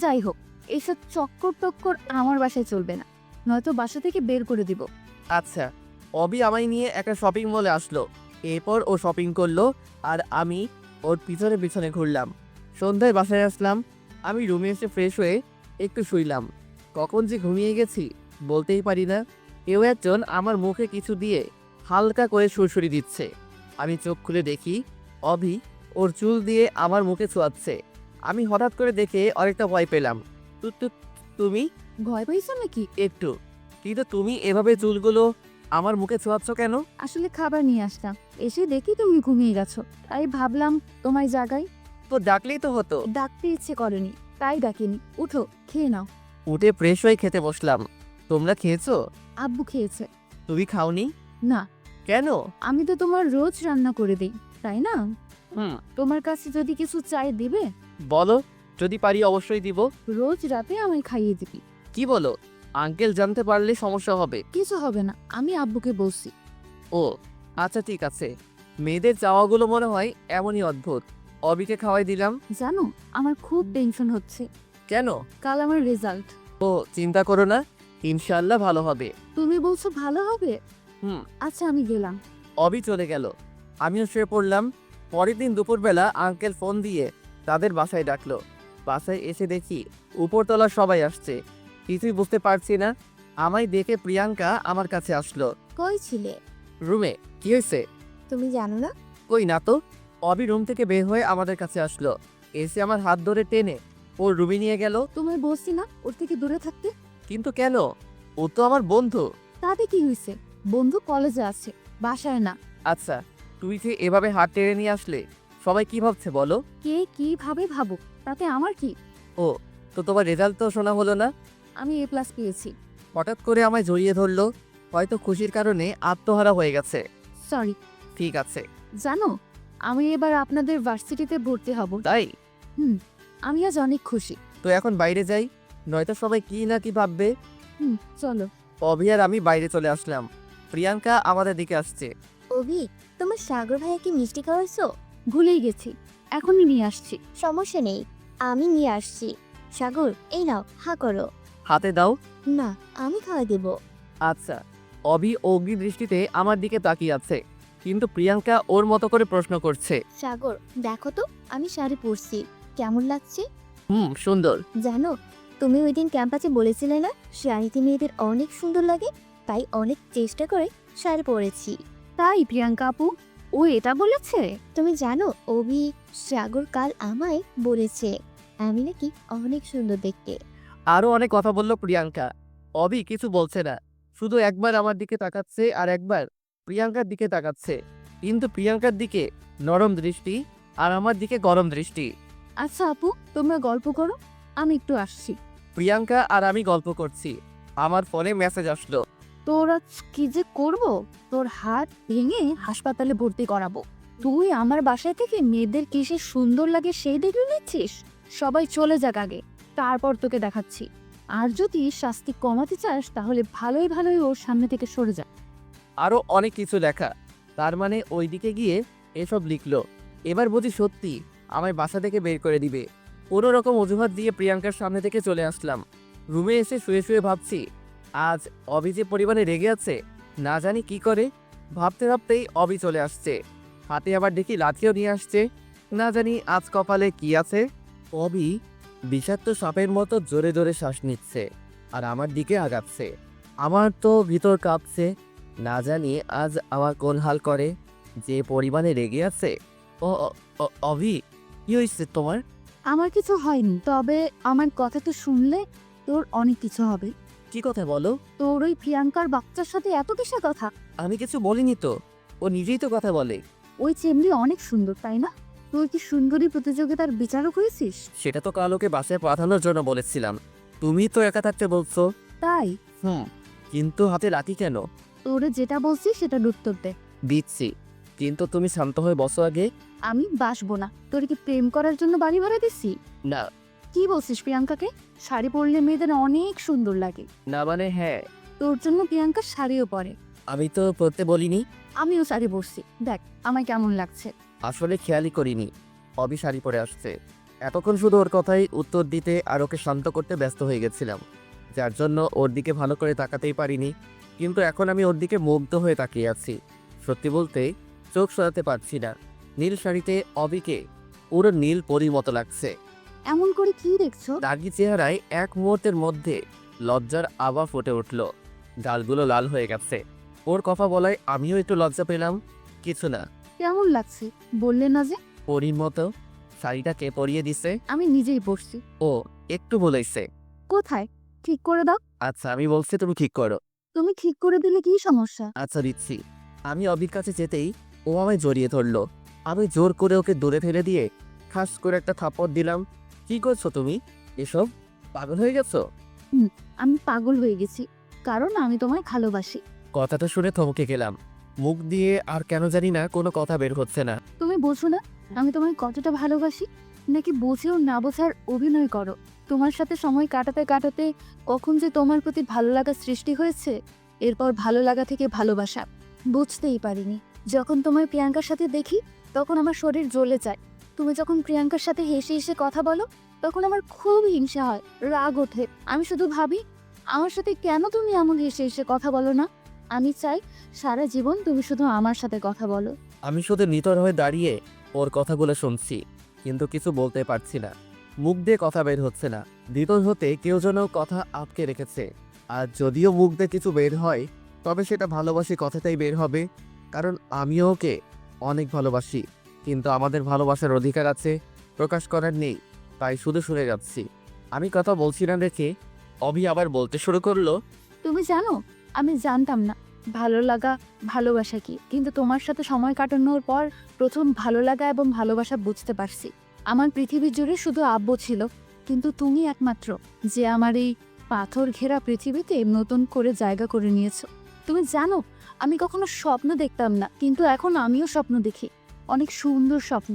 যাই হোক, এসব চক্কর টক্কর আমার বাসায় চলবে না, নয়তো বাসা থেকে বের করে দিব। আচ্ছা। অবি আমায় নিয়ে একটা শপিং মলে আসলো। এরপর ও শপিং করলো আর আমি ওর পিছনে পিছনে ঘুরলাম। সন্ধ্যায় বাসায় আসলাম। আমি রুমে এসে ফ্রেশ হয়ে একটু শুইলাম। কখন যে ঘুমিয়ে গেছি বলতেই পারি না। কেউ একজন আমার মুখে কিছু দিয়ে হালকা করে সুরসুরি দিচ্ছে। আমি চোখ খুলে দেখি অভি ওর চুল দিয়ে আমার মুখে ছোঁয়াচ্ছে। আমি হঠাৎ করে দেখে অনেকটা ভয় পেলাম। তুমি? ভয় পাইছো নাকি? একটু। কিন্তু তুমি এভাবে চুলগুলো আমার মুখে ছোঁয়াচ্ছ কেন? আসলে খাবার নিয়ে আসলাম, এসে দেখি তুমি ঘুমিয়ে গেছো, তাই ভাবলাম তোমায় জাগাই। তো ডাকলেই তো হতো। ডাকতে ইচ্ছে করেনি, তাই ডাকিনি। উঠো, খেয়ে নাও। উঠে ফ্রেশ হয়ে খেতে বসলাম। তোমরা খেয়েছো? আব্বু খেয়েছে। তুমি খাওনি? না, কেন? আমি তো তোমার রোজ রান্না করে দিই, তাই না? হুম, তোমার কাছে যদি কিছু চাই দিবে? বলো, যদি পারি অবশ্যই দিব। রোজ রাতে আমায় খাইয়ে দিবি। কি বলো? আঙ্কেল জানতে পারলে সমস্যা হবে। কিছু হবে না, আমি আব্বুকে বলছি। ও আচ্ছা ঠিক আছে। মেয়েদের চাওয়াগুলো মনে হয় এমনই অদ্ভুত। অবিকে খাওয়াই দিলাম। জানো, আমার খুব টেনশন হচ্ছে। কেন? কাল আমার রেজাল্ট। ও চিন্তা করো না, ইনশাল্লাহ ভালো হবে। তুমি বলছো ভালো হবে? হুম। আচ্ছা, আমি গেলাম। অবি চলে গেল, আমিও শুয়ে পড়লাম। পরের দিন দুপুরবেলা আঙ্কেল ফোন দিয়ে তাদের বাসায় ডাকলো। বাসায় এসে দেখি উপরতলা সবাই আসছে। কিছুই বুঝতে পারছি না। আমায় দেখে প্রিয়াঙ্কা আমার কাছে আসলো। কই ছিলে? রুমে। কি হয়েছে? তুমি জানো না? কই না তো। অবি রুম থেকে বের হয়ে আমাদের কাছে আসলো, এসে আমার হাত ধরে টেনে ওর রুমে নিয়ে গেল। তোমায় বলছি না ওর থেকে দূরে থাকতে? কিন্তু কেন? ও তো আমার বন্ধু। তাতে কি হয়েছে? বন্ধু কলেজে আছে, বাসায় না। আচ্ছা, তুই যে এভাবে হাত টেনে নিয়ে আসলে সবাই কি ভাবছে বলো? কে কিভাবে ভাবুক, তাতে আমার কি? ও, তো তোমার রেজাল্ট তো শোনা হলো না? আমি A+ পেয়েছি। হঠাৎ করে আমায় জড়িয়ে ধরলো, হয়তো খুশির কারণে আত্মহারা হয়ে গেছে। সরি। ঠিক আছে। জানো, আমি এবার আপনাদের ভার্সিটিতে ভর্তি হব। তাই? আমি আজ অনেক খুশি। তো এখন বাইরে যাই, নয়তো সবাই কি না কি ভাববে। চলো। অভি আর আমি বাইরে চলে আসলাম। প্রিয়াঙ্কা আমাদের দিকে আসছে। অভি, তোমার সাগর ভাইয়াকে মিষ্টি খাওয়াইছো? ভুলেই গেছি, এখনই নিয়ে আসছি। সমস্যা নেই, আমি নিয়ে আসছি। সাগর, এই নাও, হা করো। হাতে দাও। না, আমি খাওয়াই দেব। আচ্ছা। অভি অগ্নি দৃষ্টিতে আমার দিকে তাকিয়ে আছে, কিন্তু প্রিয়াঙ্কা ওর মতো করে প্রশ্ন করছে। সাগর, দেখো তো, আমি শাড়ি পরছি, কেমন লাগছে? সুন্দর। জানো, তুমি ওই দিন ক্যাম্পাসে বলেছিলে না শাড়িতে মেয়েদের অনেক সুন্দর লাগে, তাই অনেক চেষ্টা করে শাড়ি পরেছি। তাই প্রিয়াঙ্কা আপু, ও এটা বলেছে? তুমি জানো, অভি সাগর কাল আমায় বলেছে আমি নাকি অনেক সুন্দর দেখতে। আরো অনেক কথা বললো প্রিয়াঙ্কা। অভি কিছু বলছে না, শুধু একবার আমার দিকে তাকাচ্ছে আর একবার প্রিয়াঙ্কার দিকে তাকাচ্ছে। কিন্তু প্রিয়াঙ্কার দিকে নরম দৃষ্টি আর আমার দিকে গরম দৃষ্টি। আচ্ছা আপু, তোমরা গল্প করো, আমি একটু আসছি। প্রিয়াঙ্কা আর আমি গল্প করছি, আমার ফোনে মেসেজ আসলো। তোর আজ কি যে করব, তোর হাত ভেঙে হাসপাতালে ভর্তি করাবো। তুই আমার বাসায় থেকে মেয়েদের কিসে সুন্দর লাগে সেই দেখে নিচ্ছিস? সবাই চলে যাক আগে, তারপর তোকে দেখাচ্ছি। আর যদি শাস্তি কমাতে চাস তাহলে ভালোই ভালোই ওর সামনে থেকে সরে যা। আরো অনেক কিছু লেখা। তার মানে ওইদিকে গিয়ে এসব লিখলো। এবার বুঝি সত্যি আমায় বাসা থেকে বের করে দিবে। কোনো রকম অজুহাত দিয়ে প্রিয়াঙ্কার সামনে থেকে চলে আসলাম। রুমে এসে শুয়ে শুয়ে ভাবছি, আজ অবি যে পরিমাণে রেগে আছে, না জানি কি করে। ভাবতে ভাবতেই অবি চলে আসছে, হাতে আবার দেখি লাঠিও নিয়ে আসছে। না জানি আজ কপালে কি আছে। অবি বিষাক্ত সাপের মতো জোরে জোরে শ্বাস নিচ্ছে আর আমার দিকে আগাচ্ছে। আমার তো ভিতর কাঁপছে, না জানি আজ আমার কোন হাল করে। যে পরিমাণে রেগে আছে। ও ও- ও- অভি, কি হয়েছে তোমার? আমার কিছু হয়নি, তবে আমার কথা তো শুনলে তোর অনেক কিছু হবে। কি কথা বলো? তোর ওই প্রিয়াঙ্কার বাচ্চার সাথে এত কিসের কথা? আমি কিছু বলিনি তো, ও নিজেই তো কথা বলে। ওই চেমনি অনেক সুন্দর, তাই না? তুই কি সুন্দরী প্রতিযোগিতার বিচারক হয়েছিস? সেটা তো কাল ওকে বাসায় পাঠানোর জন্য বলেছিলাম, তুমি তো একা থাকতে বলছো। তাই কিন্তু হাতে লাঠি কেন? তোরে যেটা বলছি সেটার উত্তর দে। দিচ্ছি, কিন্তু তুমি শান্ত হয়ে বসো আগে। আমি বাসবো না। তোর কি প্রেম করার জন্য বাড়ি ভাড়া দিছি? না। কি বলছিস প্রিয়াঙ্কাকে? শাড়ি পরলে মেয়েদের অনেক সুন্দর লাগে। না মানে হ্যাঁ। তোর জন্য প্রিয়াঙ্কা শাড়িও পরে। আমি তো পড়তে বলিনি। আমিও শাড়ি পরছি, দেখ আমায় কেমন লাগছে। আসলে খেয়ালই করিনি অবি শাড়ি পরে আসছে। এতক্ষণ শুধু ওর কথাই উত্তর দিতে আর ওকে শান্ত করতে ব্যস্ত হয়ে গেছিলাম, যার জন্য ওর দিকে ভালো করে তাকাতেই পারিনি। কিন্তু এখন আমি ওর দিকে মুগ্ধ হয়ে তাকিয়ে আছি। সত্যি বলতে চোখ সরাতে পারছি না। নীল শাড়িতে অবিকে পুরো নীল পরীর মতো লাগছে। এমন করে কি দেখছো? দাগি চেহারায় এক মুহূর্তের মধ্যে লজ্জার আভা ফুটে উঠল। গালগুলো লাল হয়ে গেছে। ওর কথা বলায় আমিও একটু লজ্জা পেলাম। কিছু না। কেমন লাগছে বললে না যে? পরীর মতো। শাড়িটা কে পরিয়ে দিছে? আমি নিজেই পরছি। ও, একটু বলেছে। কোথায়? ঠিক করে দাও। আচ্ছা আমি বলছি তুমি ঠিক করো। তুমি ঠিক করে দিলে কি সমস্যা? আচ্ছা দিচ্ছি। আমি অবির কাছে যেতেই ও আমায় জড়িয়ে ধরলো। আমি জোর করে ওকে দূরে ফেলে দিয়ে খাস করে একটা থাপ্পড় দিলাম। কি করছো তুমি? এসব পাগল হয়ে গেছো? আমি পাগল হয়ে গেছি, কারণ আমি তোমায় ভালোবাসি। কথাটা শুনে থমকে গেলাম। মুখ দিয়ে আর কেন জানি না কোনো কথা বের হচ্ছে না। তুমি বোঝো না আমি তোমায় কতটা ভালোবাসি, নাকি বুঝেও না বোঝার অভিনয় করো? তোমার সাথে সময় কাটাতে কাটাতে কখন যে তোমার প্রতি ভালো লাগা সৃষ্টি হয়েছে, এরপর ভালো লাগা থেকে ভালোবাসা, বুঝতেই পারিনি। যখন তোমায় প্রিয়াঙ্কার সাথে দেখি তখন আমার শরীর জ্বলে যায়। তুমি যখন প্রিয়াঙ্কার সাথে হেসে হেসে কথা বলো তখন আমার খুব হিংসা হয়, রাগ ওঠে। আমি শুধু ভাবি আমার সাথে কেন তুমি এমন হেসে হেসে কথা বলো না? আমি চাই সারা জীবন তুমি শুধু আমার সাথে কথা বলো। আমি শুধু নিতর হয়ে দাঁড়িয়ে ওর কথাগুলো শুনছি, কিন্তু কিছু বলতে পারছি না। মুখ দিয়ে কথা বের হচ্ছে না। ভিতর হতে কেউ যেন কথা আটকে রেখেছে। আর যদিও মুখ দিয়ে কিছু বের হয়, তবে সেটা ভালোবাসি কথাটাই বের হবে। কারণ আমিও ওকে অনেক ভালোবাসি, কিন্তু আমাদের ভালোবাসার অধিকার আছে, প্রকাশ করার নেই। তাই শুধু শুনে যাচ্ছি। আমি কথা বলছি না দেখে অভি আবার বলতে শুরু করলো, তুমি জানো আমি জানতাম না ভালো লাগা ভালোবাসা কি, কিন্তু তোমার সাথে সময় কাটানোর পর প্রথম ভালো লাগা এবং ভালোবাসা বুঝতে পারছি। আমার পৃথিবী জুড়ে শুধু আব্বু ছিল, কিন্তু তুমি একমাত্র যে আমার এই পাথর ঘেরা পৃথিবীতে নতুন করে জায়গা করে নিয়েছো। তুমি জানো আমি কখনো স্বপ্ন দেখতাম না, কিন্তু এখন আমিও স্বপ্ন দেখি, অনেক সুন্দর স্বপ্ন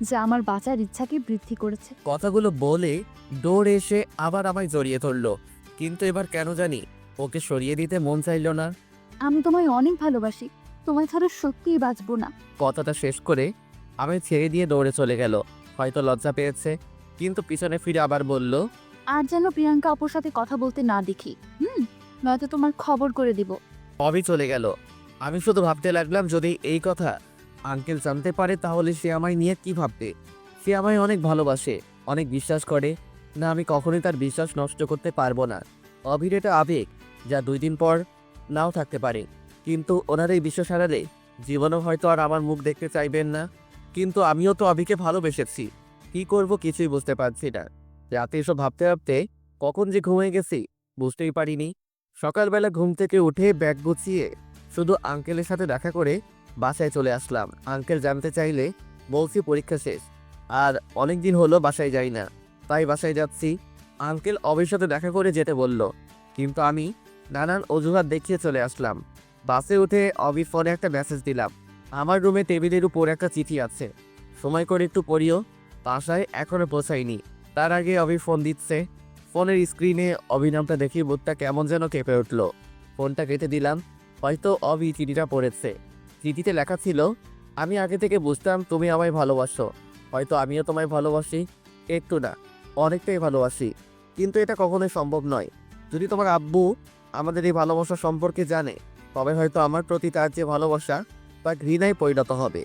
যা আমার বাঁচার ইচ্ছাকে বৃদ্ধি করেছে। কথাগুলো বলে দৌড়ে এসে আবার আমায় জড়িয়ে ধরলো। কিন্তু এবার কেন জানি ওকে সরিয়ে দিতে মন চাইলো না। আমি তোমায় অনেক ভালোবাসি, তোমায় ছাড়া সত্যিই বাঁচবো না। কথাটা শেষ করে আমি ছেড়ে দিয়ে দৌড়ে চলে গেল। হয়তো লজ্জা পেয়েছে, কিন্তু পিছনে ফিরে আবার বলল, আর যেন প্রিয়াঙ্কা অপুর সাথে কথা বলতে না দেখি, নয়তো তোমার খবর করে দিব। অভি চলে গেল। আমি শুধু ভাবতে লাগলাম, যদি এই কথা আঙ্কেল জানতে পারে তাহলে সে আমায় নিয়ে কি ভাববে। সে আমায় অনেক ভালোবাসে, অনেক বিশ্বাস করে। না, আমি কখনোই তার বিশ্বাস নষ্ট করতে পারবো না। অভির এটা আবেগ, যা 2 দিন পর নাও থাকতে পারে। কিন্তু ওনার এই বিশ্বাস হারালে জীবনও হয়তো আর আমার মুখ দেখতে চাইবেন না। কিন্তু আমিও তো অভিকে ভালোবেসেছি। কি করব কিছুই বুঝতে পারছি না। রাতে এসব ভাবতে ভাবতে কখন যে ঘুমিয়ে গেছি বুঝতেই পারিনি। সকালবেলা ঘুম থেকে উঠে ব্যাগ গুছিয়ে শুধু আঙ্কেলের সাথে দেখা করে বাসায় চলে আসলাম। আঙ্কেল জানতে চাইলে বলছি পরীক্ষা শেষ, আর অনেক দিন হলো বাসায় যাই না, তাই বাসায় যাচ্ছি। আঙ্কেল অবির সাথে দেখা করে যেতে বলল, কিন্তু আমি নানান অজুহাত দেখিয়ে চলে আসলাম। বাসে উঠে অবির ফোনে একটা মেসেজ দিলাম, আমার রুমে টেবিলের উপর একটা চিঠি আছে, সময় করে একটু পড়িও। বাসায় এখনো পৌঁছায়নি, তার আগে অবি ফোন দিচ্ছে। ফোনের স্ক্রিনে অবি নামটা দেখি বুকটা কেমন যেন কেঁপে উঠলো। ফোনটা কেটে দিলাম। হয়তো অবি চিঠিটা পড়েছে। চিঠিতে লেখা ছিল, আমি আগে থেকে বুঝতাম তুমি আমায় ভালোবাসো। হয়তো আমিও তোমায় ভালোবাসি, একটু না অনেকটাই ভালোবাসি। কিন্তু এটা কখনোই সম্ভব নয়। যদি তোমার আব্বু আমাদের এই ভালোবাসা সম্পর্কে জানে, তবে হয়তো আমার প্রতি তার যে ভালোবাসা বা ঘৃণায় পরিণত হবে।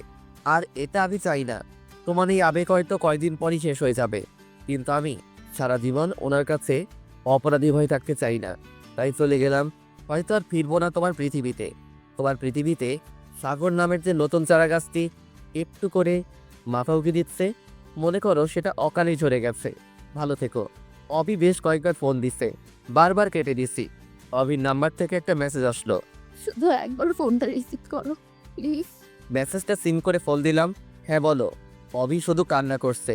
আর এটা আমি চাই না। তোমার এই আবেগ হয়তো কয়দিন পরই শেষ হয়ে যাবে, কিন্তু আমি সারা জীবন ওনার কাছে অপরাধী হয়ে থাকতে চাই না। তাই চলে গেলাম। হয়তো আর ফিরবো না তোমার পৃথিবীতে। তোমার পৃথিবীতে সাগর নামের যে নতুন চারা গাছটি একটু করে মাথা উঁকি দিচ্ছে, মনে করো সেটা অকালেই ঝরে গেছে। ভালো থেকো। অভি বেশ কয়েকবার ফোন দিচ্ছে, বারবার কেটে দিচ্ছি। অভির নাম্বার থেকে একটা মেসেজ আসলো, শুধু একবার ফোনটা রিসিভ করো প্লিজ। মেসেজটা সিম করে ফোন দিলাম। হ্যাঁ বলো। অভি শুধু কান্না করছে,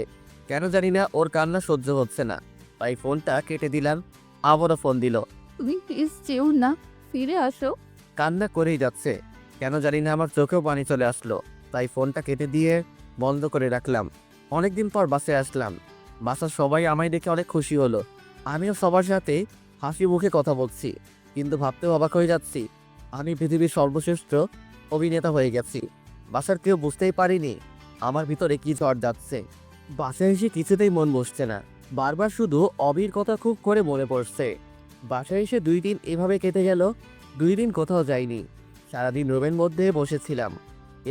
কেন জানি না ওর কান্না সহ্য হচ্ছে না, তাই ফোনটা কেটে দিলাম। আবারও ফোন দিল, তুমি প্লিজ যেও না, ফিরে আসো। কান্না করেই যাচ্ছে। কেন জানি না আমার চোখেও পানি চলে আসলো, তাই ফোনটা কেটে দিয়ে বন্ধ করে রাখলাম। অনেকদিন পর বাসায় আসলাম। বাসার সবাই আমায় দেখে অনেক খুশি হলো। আমিও সবার সাথে হাসি মুখে কথা বলছি, কিন্তু ভাবতেও অবাক হয়ে যাচ্ছি আমি পৃথিবীর সর্বশ্রেষ্ঠ অভিনেতা হয়ে গেছি। বাসার কেউ বুঝতেই পারিনি আমার ভিতরে কি ঝড় যাচ্ছে। বাসায় এসে কিছুতেই মন বসছে না, বারবার শুধু অবির কথা খুব করে মনে পড়ছে। বাসায় এসে 2 দিন এভাবে কেটে গেল। 2 দিন কোথাও যাইনি, সারাদিন রুমের মধ্যে বসেছিলাম।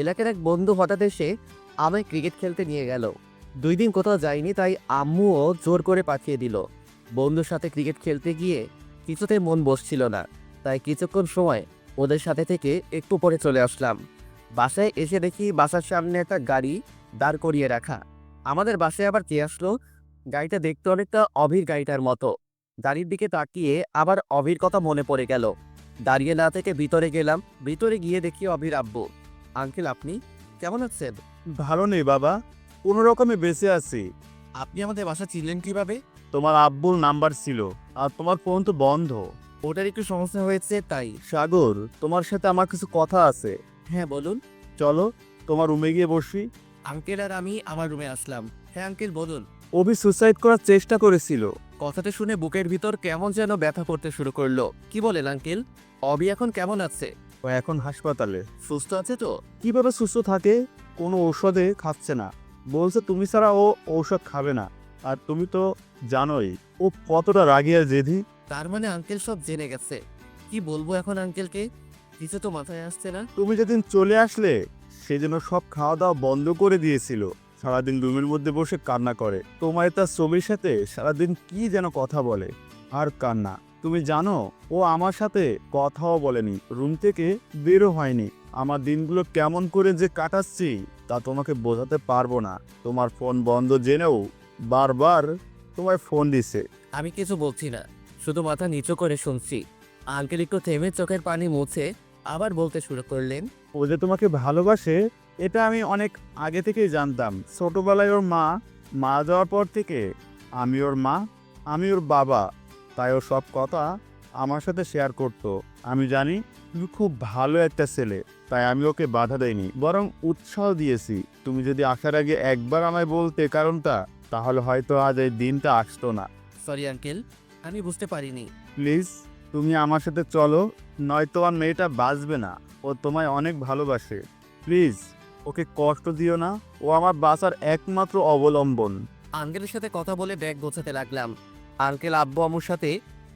এলাকার এক বন্ধু হঠাৎ এসে আমায় ক্রিকেট খেলতে নিয়ে গেল। 2 দিন কোথাও যাইনি, তাই আম্মুও জোর করে পাঠিয়ে দিল। বন্ধুর সাথে ক্রিকেট খেলতে গিয়ে কিছুতেই মন বসছিল না, তাই কিছুক্ষণ সময় ওদের সাথে থেকে একটু পরে চলে আসলাম। বাসায় এসে দেখি বাসার সামনে একটা গাড়ি দাঁড় করিয়ে রাখা। আমাদের বাসায় আবার কে আসলো? গাড়িটা দেখতে অনেকটা অভির গাড়িটার মতো। গাড়ির দিকে তাকিয়ে আবার অভির কথা মনে পড়ে গেল। দাঁড়িয়ে না থেকে ভিতরে গেলাম। ভিতরে গিয়ে দেখি অভির আব্বু। আঙ্কেল, আপনি কেমন আছেন? ভালো নেই বাবা, কোনো রকমে বেঁচে আছি। আপনি আমাদের বাসা চিনলেন কিভাবে? তোমার আব্বুর নাম্বার ছিল, আর তোমার ফোন তো বন্ধ। ওটার একটু সমস্যা হয়েছে তাই। সাগর, তোমার সাথে আমার কিছু কথা আছে। হ্যাঁ বলুন। চলো তোমার রুমে গিয়ে বসি। আঙ্কেল আর আমি আমার রুমে আসলাম। হ্যাঁ আঙ্কেল বলুন। অভি সুসাইড করার চেষ্টা করেছিল। কথাটা শুনে বুকের ভিতর কেমন যেন ব্যথা করতে শুরু করলো। কি বলেন আঙ্কেল? অবি এখন কেমন আছে? ও এখন হাসপাতালে। সুস্থ আছে তো? কিভাবে সুস্থ থাকে? কোনো ঔষধে খাচ্ছে না। বলছে তুমি ছাড়া ও ঔষধ খাবে না। আর তুমি তো জানোই ও কতটা রাগী আর জেদি। তার মানে আঙ্কেল সব জেনে গেছে। কি বলবো এখন আঙ্কেলকে? কিছু তো মাথায় আসছে না। তুমি যেদিন চলে আসলে সেজন্য সব খাওয়া দাওয়া বন্ধ করে দিয়েছিল। সারাদিন রুমের মধ্যে বসে কান্না করে। তোমার তার ছবির সাথে সারাদিন কি যেন কথা বলে আর কান্না। তুমি জানো ও আমার সাথে কথাও বলেনি, রুম থেকে বেরো হয়নি। আমার দিনগুলো কেমন করে যে কাটাচ্ছি তা তোমাকে বোঝাতে পারবো না। তোমার ফোন বন্ধ জেনেও বারবার তোমায় ফোন দিছে। আমি কিছু বলছি না, শুধু মাথা নিচু করে শুনছি। আঙ্কেল একটু থেমে চোখের পানি মুছে আবার বলতে শুরু করলেন। ও যে তোমাকে ভালোবাসে এটা আমি অনেক আগে থেকেই জানতাম। ছোটবেলায় ওর মা মারা যাওয়ার পর থেকে আমি ওর মা, আমি ওর বাবা, তাই ও সব কথা আমার সাথে শেয়ার করতো। আমি জানি তুমি খুব ভালো একটা ছেলে, তাই আমি ওকে বাধা দেইনি, বরং উৎসাহ দিয়েছি। তুমি যদি আসার আগে একবার আমায় বলতে কারণটা, তাহলে হয়তো আজ এই দিনটা আসতো না। সরি আঙ্কেল, আমি বুঝতে পারিনি। প্লিজ তুমি আমার সাথে চলো, নয়তো আমার মেয়েটা বাঁচবে না। ও তোমায় অনেক ভালোবাসে। প্লিজ ওকে কষ্ট দিও না, ও আমার বাঁচার একমাত্র অবলম্বন। আঙ্কেলের সাথে কথা বলে ব্যাগ গোছাতে লাগলাম। আঙ্কেল আব্বু আম্মুর সাথে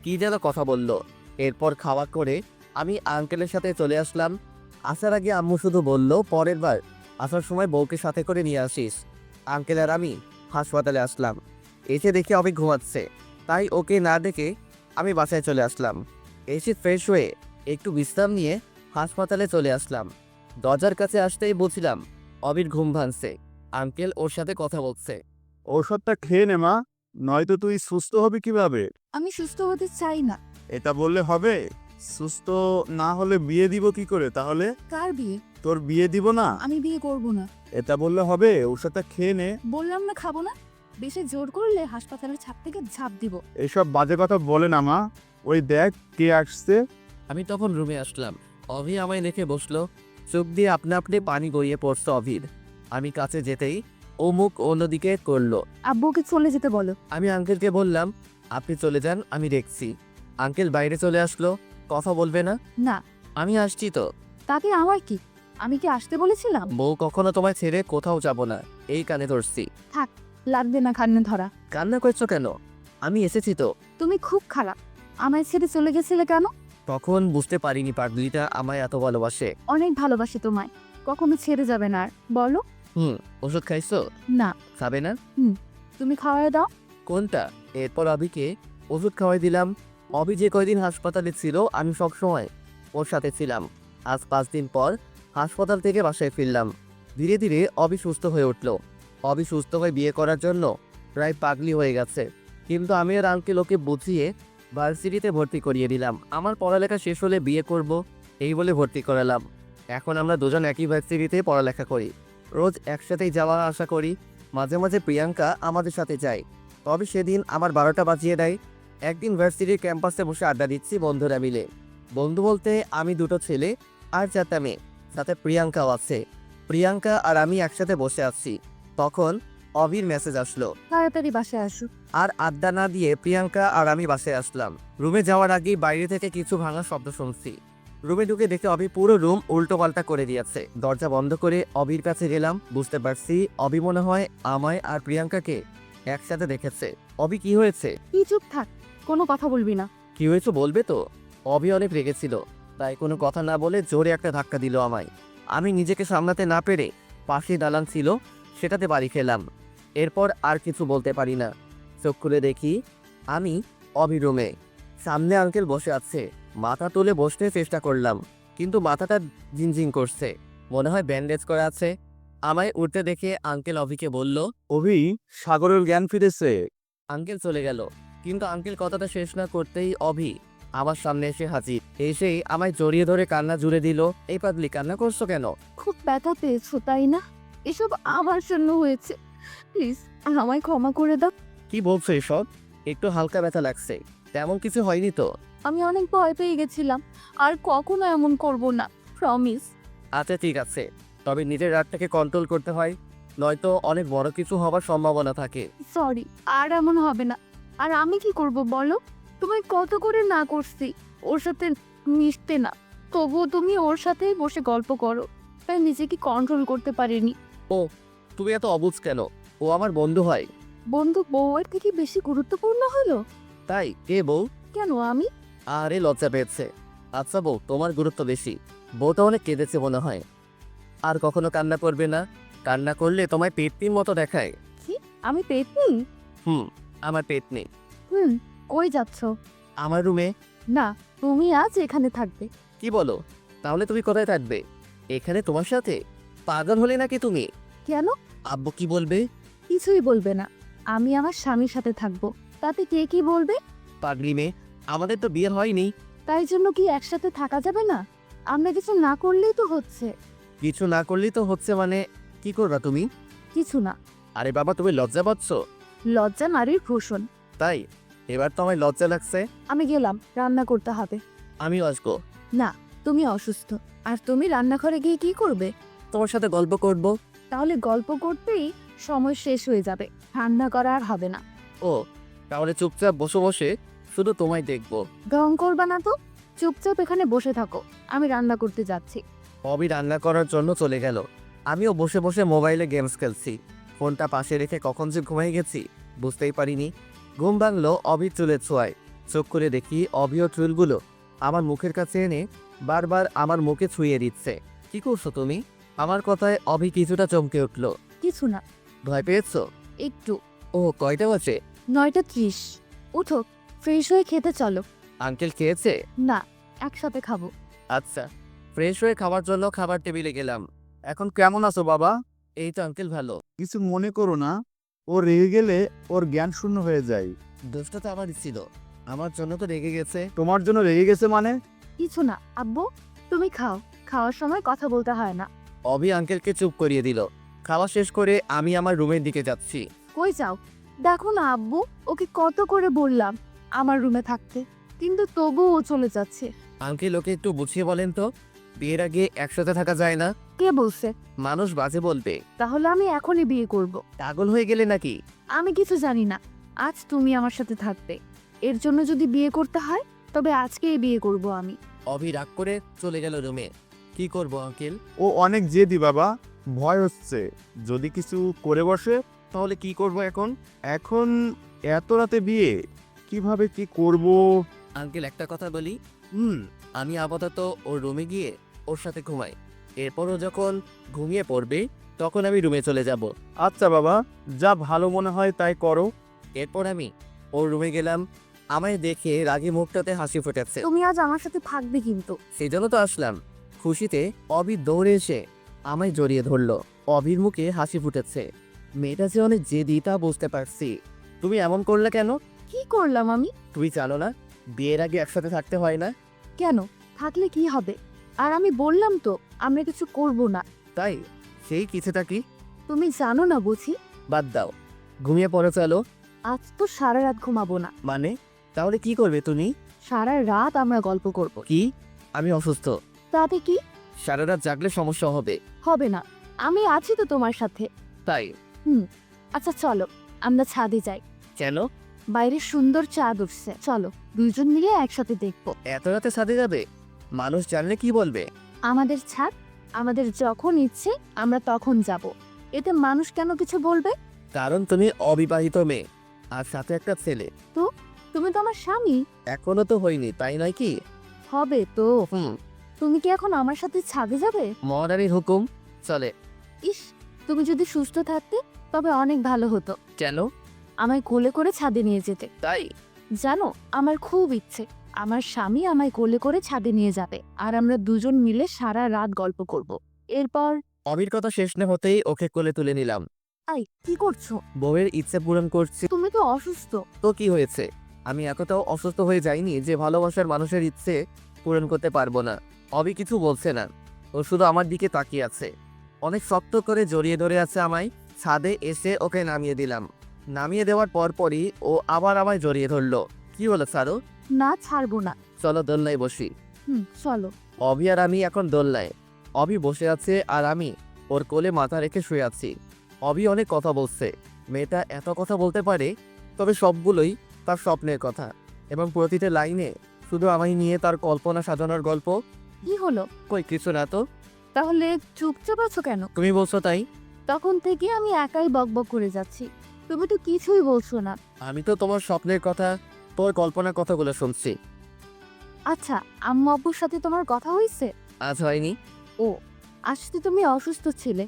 কি যেন কথা বলল। এরপর খাওয়া করে আমি আঙ্কেলের সাথে চলে আসলাম। আসার আগে আম্মু শুধু বলল, পরের বার আসার সময় বউকে সাথে করে নিয়ে আসিস। আঙ্কেল আর আমি হাসপাতালে আসলাম। এসে দেখে অনেক ঘুমাচ্ছে, তাই ওকে না দেখে আমি বাসায় চলে আসলাম। এসে ফ্রেশ হয়ে একটু বিশ্রাম নিয়ে হাসপাতালে চলে আসলাম। দরজার কাছে আসতেই বুঝলাম অবির ঘুম ভাঙছে। আঙ্কেল ওর সাথে কথা বলছে। ঔষধটা খেয়ে নে মা, নয়তো তুই সুস্থ হবি কিভাবে? আমি সুস্থ হতে চাই না। এটা বললে হবে? সুস্থ না হলে বিয়ে দিব কি করে তাহলে? কার বিয়ে? তোর বিয়ে দিব না? আমি বিয়ে করব না। এটা বললে হবে? ঔষধটা খেয়ে নে। বললাম না খাবো না। বেশি জোর করলে হাসপাতালের ছাদ থেকে ঝাঁপ দিব। এসব বাজে কথা বলে না মা। ওই দেখ কে আসছে। আমি তখন রুমে আসলাম। অভি আমায় দেখে বসলো। চোখ দিয়ে আপনা আপনি পানি গড়িয়ে পড়ছে অভির। আমি কাছে যেতেই ও মুখ অন্যদিকে করলো। আব্বুকে চলে যেতে বলো। আমি আঙ্কেলকে বললাম, আপনি চলে যান, আমি দেখছি। আঙ্কেল বাইরে চলে আসলো। কথা বলবে না? না। আমি আসছি তো। তাতে আমার কি? আমি কি আসতে বলেছিলাম? বউ কখনো তোমায় ছেড়ে কোথাও যাব না, এই কানে ধরছি। লাগবে না কান্না ধরা। কান্না করছো কেন? আমি এসেছি তো। তুমি খুব খারাপ। আমায় ছেড়ে চলে গেছিলে কেন? তখন বুঝতে পারিনি পাগলিটা আমায় এত ভালোবাসে। অনেক ভালোবাসি তোমায়, কখনো ছেড়ে যাবে না। আর বলো। ওষুধ খাইছো? না। খাবে না? তুমি খাওয়ায় দাও। কোনটা? এরপর অবিকে ওষুধ খাওয়াই দিলাম। অবি যে কয়দিন হাসপাতালে ছিল আমি সব সময় ওর সাথে ছিলাম। আজ 5 দিন পর হাসপাতাল থেকে বাসায় ফিরলাম। ধীরে ধীরে অবি সুস্থ হয়ে উঠল। অবি সুস্থ হয়ে বিয়ে করার জন্য প্রায় পাগলি হয়ে গেছে। কিন্তু আমি আর আঙ্কেল ওকে বুঝিয়ে ভার্সিটিতে ভর্তি করিয়ে দিলাম। আমার পড়ালেখা শেষ হলে বিয়ে করব এই বলে ভর্তি করালাম। এখন আমরা দুজন একই ভার্সিটিতে পড়ালেখা করি, রোজ একসাথেই যাওয়া আসা করি। মাঝে মাঝে প্রিয়াঙ্কা আমাদের সাথে যায়। তবে সেদিন আমার 12টা বাজিয়ে দেয়। একদিন ভার্সিটির ক্যাম্পাসে বসে আড্ডা দিচ্ছি বন্ধুরা মিলে। বন্ধু বলতে আমি 2টো ছেলে আর 4টা মেয়ে, সাথে প্রিয়াঙ্কাও আছে। প্রিয়াঙ্কা আর আমি একসাথে বসে আছি, তখন অবির মেসেজ আসলো। তাড়াতাড়ি বাসায় আসো। আর আড্ডা না দিয়ে প্রিয়াঙ্কা আর আমি বাসায় আসলাম। রুমে যাওয়ার আগেই বাইরে থেকে কিছু ভাঙা শব্দ শুনছি। রুমে ঢুকে দেখে অবি পুরো রুম উল্টো পাল্টা করে দিয়েছে। দরজা বন্ধ করে অবির কাছে গেলাম। বুঝতে পারছি অবি মনে হয় আমায় আর প্রিয়াঙ্কাকে একসাথে দেখেছে। অবি কি হয়েছে? তুই চুপ থাক, কোনো কথা বলবি না। কি হয়েছে বলবে তো? অবি অনেক রেগেছিল, তাই কোনো কথা না বলে জোরে একটা ধাক্কা দিল আমায়। আমি নিজেকে সামলাতে না পেরে পাশে দালান ছিল সেটাতে বাড়ি খেলাম। এরপর আর কিছু বলতে পারি না। চোখ খুলে দেখি আমি অবি রুমে। সামনে আঙ্কেল বসে আছে। মাথা তুলে বসতে চেষ্টা করলাম, কিন্তু মাথাটা ঝিনঝিন করছে, মনে হয় ব্যান্ডেজ করা আছে। আমায় উঠতে দেখে আঙ্কেল অভিকে বলল, অভি, সাগরের জ্ঞান ফিরেছে। আঙ্কেল চলে গেল। কিন্তু আঙ্কেল কথাটা শেষ না করতেই অভি আমার সামনে এসে হাজির। এসেই আমায় জড়িয়ে ধরে কান্না জুড়ে দিল। এই পাগলি, কান্না করছো কেন? খুব ব্যথা পেয়েছো তাই না? এসব আমার জন্য হয়েছে। প্লিজ আমায় ক্ষমা করে দাও। কি বলছো এসব? একটু হালকা ব্যথা লাগছে, তেমন কিছু হয়নি তো। আমি অনেক ভয় পেয়ে গেছিলাম। আর কখনো এমন করব না, প্রমিস। আচ্ছা ঠিক আছে, তবে নিজের রাগটাকে কন্ট্রোল করতে হয়, নয়তো অনেক বড় কিছু হবার সম্ভাবনা থাকে। সরি, আর এমন হবে না। আর আমি কি করব বলো? তুমি কত করে না করছি ওর সাথে মিশতে না, তবুও তুমি ওর সাথেই বসে গল্প করো। তাই নিজেকে কন্ট্রোল করতে পারিনি। তুমি এত অবুঝ কেন? ও আমার বন্ধু হয়। বন্ধু বউয়ের থেকে বেশি গুরুত্বপূর্ণ হলো? তাই কে বউ? কেন আমি? আরে লজ্জা পেয়েছে। আচ্ছা বউ, তোমার গুরুত্ব বেশি। বউটা অনেক কেঁদেছে মনে হয়। আর কখনো কান্না করবে না। কান্না করলে তোমায় পেতনির মতো দেখায়। কি? আমি পেতনি? আমার পেতনি। কই যাচ্ছ? আমার রুমে। না, তুমি আজ এখানে থাকবে। কি বলো? তাহলে তুমি কোথায় থাকবে? এখানে তোমার সাথে? পাগল হলে নাকি তুমি? কেন? আব্বু কি বলবে? কিছুই বলবে না। আমি আমার স্বামীর সাথে থাকবো, তাতে কে কি বলবে? পাগলি মেয়ে, আমাদের তো বিয়ে হয়নি। তাই জন্য কি একসাথে থাকা যাবে না? আমরা কিছু না করলেই তো হচ্ছে। কিছু না করলেই তো হচ্ছে মানে? কি করবা তুমি? কিছু না। আরে বাবা, তুমি লজ্জা পাচ্ছ? লজ্জা নারীর ভূষণ। তাই এবার তো আমায় লজ্জা লাগছে। আমি গেলাম, রান্না করতে হবে। আমিও আসবো। না, তুমি অসুস্থ। আর তুমি রান্নাঘরে গিয়ে কি করবে? তোমার সাথে গল্প করব। তাহলে গল্প করতেই সময় শেষ হয়ে যাবে, রান্না করা আর হবে না। ও, তাহলে চুপচাপ বসে বসে শুধু তোমায় দেখবো। ঢং করবা না তো, চুপচাপ এখানে বসে থাকো। আমি রান্না করতে যাচ্ছি। অবি রান্না করার জন্য চলে গেল। আমিও বসে বসে মোবাইলে গেমস খেলছি। ফোনটা পাশে রেখে কখন যে ঘুমিয়ে গেছি বুঝতেই পারিনি। ঘুম ভাঙলো অবির চুলের ছোঁয়ায়। চোখ করে দেখি অবিও চুলগুলো আমার মুখের কাছে এনে বারবার আমার মুখে ছুঁয়ে দিচ্ছে। কি করছো তুমি? আমার কথায় অভি কিছুটা চমকে উঠল। কিছু না। ভয় পেয়েছো? একটু। ও, কয়টা বাজে? 9:30। উঠো, ফ্রেশ হয়ে খেতে চলো। আঙ্কেল খেয়েছে? না, একসাথে খাবো। আচ্ছা। ফ্রেশ হয়ে খাওয়ার জন্য খাবার টেবিলে গেলাম। এখন কেমন আছো বাবা? এই তো আঙ্কেল ভালো। কিছু মনে করো না, ও রেগে গেলে ওর জ্ঞান শূন্য হয়ে যায়। দোষটা তো আমারই ছিল। আমার জন্য তো রেগে গেছে। তোমার জন্য রেগে গেছে মানে? কিছু না আব্বু, তুমি খাও। খাওয়ার সময় কথা বলতে হয় না। অভি আঙ্কেলকে চুপ করিয়ে দিল। খাওয়া শেষ করে আমি আমার রুমের দিকে যাচ্ছি। কই যাও? দেখো না আব্বু, ওকে কত করে বললাম আমার রুমে থাকতে, কিন্তু তবুও ও চলে যাচ্ছে। আঙ্কেল, ওকে একটু বুঝিয়ে বলেন তো, বিয়ের আগে একসাথে থাকা যায় না। কে বলছে? মানুষ বাজে বলবে। তাহলে আমি এখনই বিয়ে করব। পাগল হয়ে গেলে নাকি? আমি কিছু জানি না। আজ তুমি আমার সাথে থাকবে, এর জন্য যদি বিয়ে করতে হয় তবে আজকেই বিয়ে করব আমি। অভি রাগ করে চলে গেল রুমে। কি করব আঙ্কেল? ও অনেক জেদি বাবা, ভয় হচ্ছে যদি কিছু করে বসে। তাহলে কি করব এখন? এখন এত রাতে বিয়ে, কিভাবে কি করব? আঙ্কেল, একটা কথা বলি। আমি আপাতত ওর রুমে গিয়ে ওর সাথে ঘুমাই। এরপরও যখন ঘুমিয়ে পড়বে তখন আমি রুমে চলে যাব। আচ্ছা বাবা, যা ভালো মনে হয় তাই করো। এরপর আমি ওর রুমে গেলাম। আমায় দেখে রাগী মুখটাতে হাসি ফুটেছে। তুমি আজ আমার সাথে থাকবে কিন্তু। সেজন্য তো আসলাম। খুশিতে অবি দৌড়ে এসে আমায় জড়িয়ে ধরলো। অবির মুখে হাসি ফুটেছে। মেয়েটা যে অনেক জেদি তা বুঝতে পারছি। তুমি এমন করলে কেন? কি করলাম আমি? তুই জানো না বিয়ের আগে একসাথে থাকতে হয় না? কেন? থাকলে কি হবে? আর আমি বললাম তো আমরা কিছু করব না। তাই সেই কিছুটা কি? তুমি জানো না বুঝি? বাদ দাও, ঘুমিয়ে পড়ে চলো। আজ তো সারা রাত ঘুমাবো না। মানে? তাহলে কি করবে তুমি? সারা রাত আমরা গল্প করব। কি? আমি অসুস্থ। তাতে কি? সারা রাত জাগলে সমস্যা হবে। হবে না, আমি আছি তো তোমার সাথে। তাই? আচ্ছা চলো, আমরা ছাদে যাই। কেন? বাইরে সুন্দর চাঁদ উঠছে, চলো দুইজন মিলে একসাথে দেখবো। এত রাতে ছাদে যাবে? মানুষ জানলে কি বলবে? আমাদের ছাদ, আমাদের যখন ইচ্ছে আমরা তখন যাব। এতে মানুষ কেন কিছু বলবে? কারণ তুমি অবিবাহিত মেয়ে, আর সাথে একটা ছেলে। তুমি তো আমার স্বামী। এখনো তো হয়নি, তাই নয় কি? হবে তো। হুম। তুমি কি এখন আমার সাথে ছাদে যাবে? মহারানীর হুকুম চলে। ইস, তুমি যদি সুস্থ থাকতে তবে অনেক ভালো হতো। কেন? আমায় কোলে করে ছাদে নিয়ে যেতে। তাই? জানো, আমার খুব ইচ্ছে আমার স্বামী আমায় কোলে করে ছাদে নিয়ে যাবে, আর আমরা দুজন মিলে সারা রাত গল্প করব। এরপর অবির কথা শেষ না হতেই ওকে কোলে তুলে নিলাম। আই, কি করছো? বউয়ের ইচ্ছে পূরণ করছি। তুমি তো অসুস্থ। তো কি হয়েছে? আমি এতটাও অসুস্থ হয়ে যাইনি যে ভালোবাসার মানুষের ইচ্ছে পূরণ করতে পারবো না। অবি কিছু বলছে না, ও শুধু আমার দিকে তাকিয়ে আছে। অনেক শক্ত করে জড়িয়ে ধরে আছে আমায়। ছাদে এসে ওকে নামিয়ে দিলাম। নামিয়ে দেওয়ার পরপরই ও আবার আমায় জড়িয়ে ধরলো। কি হলো সারো? না, ছাড়বো না। চলো দোলনায় বসি। চলো। অভি আর আমি এখন দোলনায়। অভি বসে আছে আর আমি ওর কোলে মাথা রেখে শুয়ে আছি। অভি অনেক কথা বলছে। মেয়েটা এত কথা বলতে পারে, তবে সবগুলোই তার স্বপ্নের কথা, এবং প্রতিটা লাইনে শুধু আমায় নিয়ে তার কল্পনা সাজানোর গল্প। কি হলো? কই কিছু না তো। তাহলে চুপচাপ আছো কেন? তুমি বলছো তাই। তখন থেকে আমি একাই বকবক করে যাচ্ছি, তুমি তো কিছুই বলছো না। আমি তো তোমার স্বপ্নের কথা, তোর কল্পনার কথাগুলো শুনছি। আচ্ছা, আম্মু আব্বুর সাথে তোমার কথা হয়েছে? আজ হয়নি। আসতে তুমি অসুস্থ ছিলে,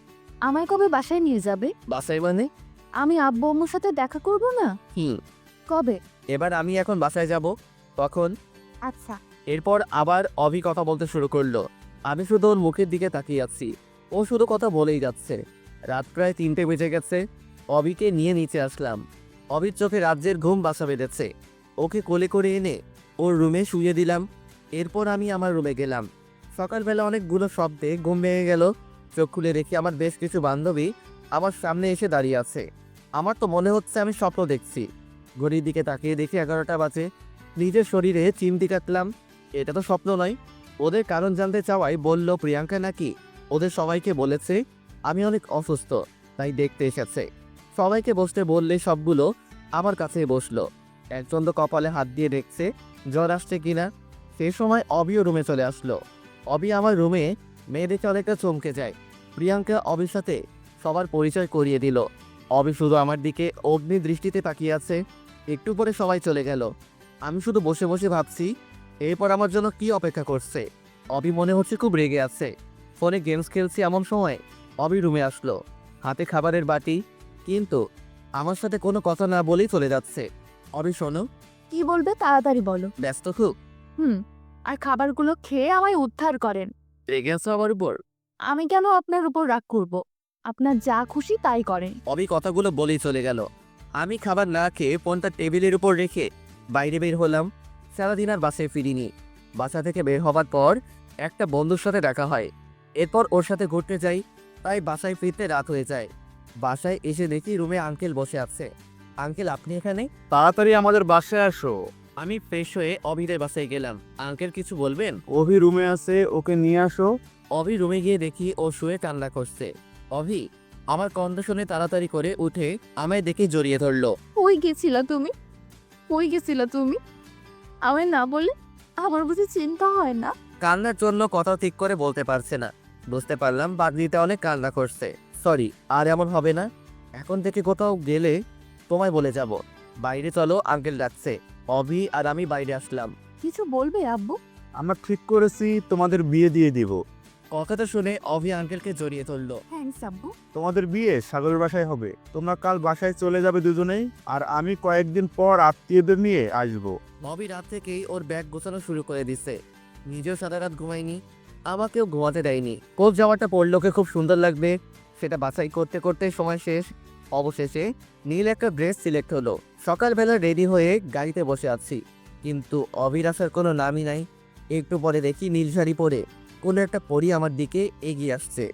আমায় কবে বাসায় নিয়ে যাবে? বাসায় মানে? আমি আব্বু আম্মুর সাথে দেখা করব না? হুম। কবে? এবার আমি এখন বাসায় যাব, তখন। আচ্ছা। এরপর আবার অভি কথা বলতে শুরু করলো। আমি শুধু ওর মুখের দিকে তাকিয়ে আছি। ও শুধু কথা বলেই যাচ্ছে। রাত প্রায় 3টে বেজে গেছে। অভিকে নিয়ে নিচে আসলাম। অভির চোখে রাজ্যের ঘুম বাসা বেঁধেছে। ওকে কোলে করে এনে ওর রুমে শুয়ে দিলাম। এরপর আমি আমার রুমে গেলাম। সকালবেলা অনেকগুলো শব্দে ঘুম ভেঙে গেল। চোখ খুলে দেখি আমার বেশ কিছু বান্ধবী আমার সামনে এসে দাঁড়িয়ে আছে। আমার তো মনে হচ্ছে আমি স্বপ্ন দেখছি। ঘড়ির দিকে তাকিয়ে দেখি 11টা বাজে। নিজের শরীরে চিমটি কাটলাম। এটা তো স্বপ্ন নয়। ওদের কারণ জানতে চাওয়ায় বলল প্রিয়াঙ্কা নাকি ওদের সবাইকে বলেছে আমি অনেক অসুস্থ, তাই দেখতে এসেছে। সবাইকে বসতে বললে সবগুলো আমার কাছে বসলো। একজন তো কপালে হাত দিয়ে দেখছে জ্বর আসছে কিনা। সে সময় অবিও রুমে চলে আসলো। অবি আমার রুমে মেয়ে দেখে অনেকটা চমকে যায়। প্রিয়াঙ্কা অবির সাথে সবার পরিচয় করিয়ে দিল। অবি শুধু আমার দিকে অগ্নি দৃষ্টিতে তাকিয়ে আছে। একটু পরে সবাই চলে গেল। আমি শুধু বসে বসে ভাবছি এরপর আমার জন্য কি অপেক্ষা করছে। অবি মনে হচ্ছে খুব রেগে আছে। ফোনে গেমস খেলছি এমন সময় অবি রুমে আসলো, হাতে খাবারের বাটি, কিন্তু আমার সাথে কোনো কথা না বলেই চলে যাচ্ছে। অবি শোনো। কি বলবে তাড়াতাড়ি বলো। ব্যস্ত খুব? আর খাবারগুলো খেয়ে আমায় উদ্ধার করেন। রেগে আছো আমার উপর? আমি কেন আপনার উপর রাগ করব? আপনার যা খুশি তাই করেন। অবি কথাগুলো বলেই চলে গেল। আমি খাবার না খেয়ে ফোনটা টেবিলের উপর রেখে বাইরে বের হলাম। সারাদিন আর বাসায় ফিরিনি। বাসা থেকে বের হবার পর একটা বন্ধুর সাথে দেখা হয়। এরপর ওর সাথে ঘুরতে যাই, তাই বাসায় ফিরতে রাত হয়ে যায়। বাসায় এসে দেখি রুমে আঙ্কেল বসে আছে। আঙ্কেল আপনি এখানে? তাড়াতাড়ি আমাদের বাসায় আসো। আমি ফ্রেশ হয়ে অভিদের বাসায় গেলাম। আঙ্কেল কিছু বলবেন? অভি রুমে আছে, ওকে নিয়ে আসো। অভি রুমে গিয়ে দেখি ও শুয়ে কান্না করছে। অভি আমার কণ্ঠ শুনে তাড়াতাড়ি করে উঠে আমায় দেখে জড়িয়ে ধরলো। কই গেছিলা তুমি? কই গেছিলা তুমি? আমায় না বলে আমার বুঝি চিন্তা হয় না? কান্নার জন্য কথা ঠিক করে বলতে পারছে না। বুঝতে পারলাম বাগনিতে অনেক কান্না করছে। সরি, আর এমন হবে না। এখন থেকে কোথাও গেলে তোমায় বলে যাব। বাইরে চলো, আঙ্কেল ডাকছে। অভি আর আমি বাইরে আসলাম। কিছু বলবে আব্বু? আমরা ঠিক করেছি তোমাদের বিয়ে দিয়ে দিব। কথাটা শুনে অভি আঙ্কেলকে জড়িয়ে ধরলো। থ্যাঙ্কস আব্বু। তোমাদের বিয়ে সাগরের বাসায় হবে। তোমরা কাল বাসায় চলে যাবে দুজনেই, আর আমি কয়েকদিন পর আত্মীয়দের নিয়ে আসবো। অভি রাত থেকেই ওর ব্যাগ গোছানো শুরু করে দিছে। নিজেও সারা রাত ঘুমায়নি, আমাকেও ঘুমাতে দেয়নি। কোচ জামাটা পরলে ওকে খুব সুন্দর লাগবে, সেটা বাছাই করতে করতে সময় শেষ। অবশেষে নীল একটা ড্রেস সিলেক্ট হলো। সকালবেলা রেডি হয়ে গাড়িতে বসে আছি, কিন্তু অভির আসার কোনো নামই নাই। একটু পরে দেখি নীল শাড়ি পরে কোনো একটা পরী আমার দিকে এগিয়ে আসছে।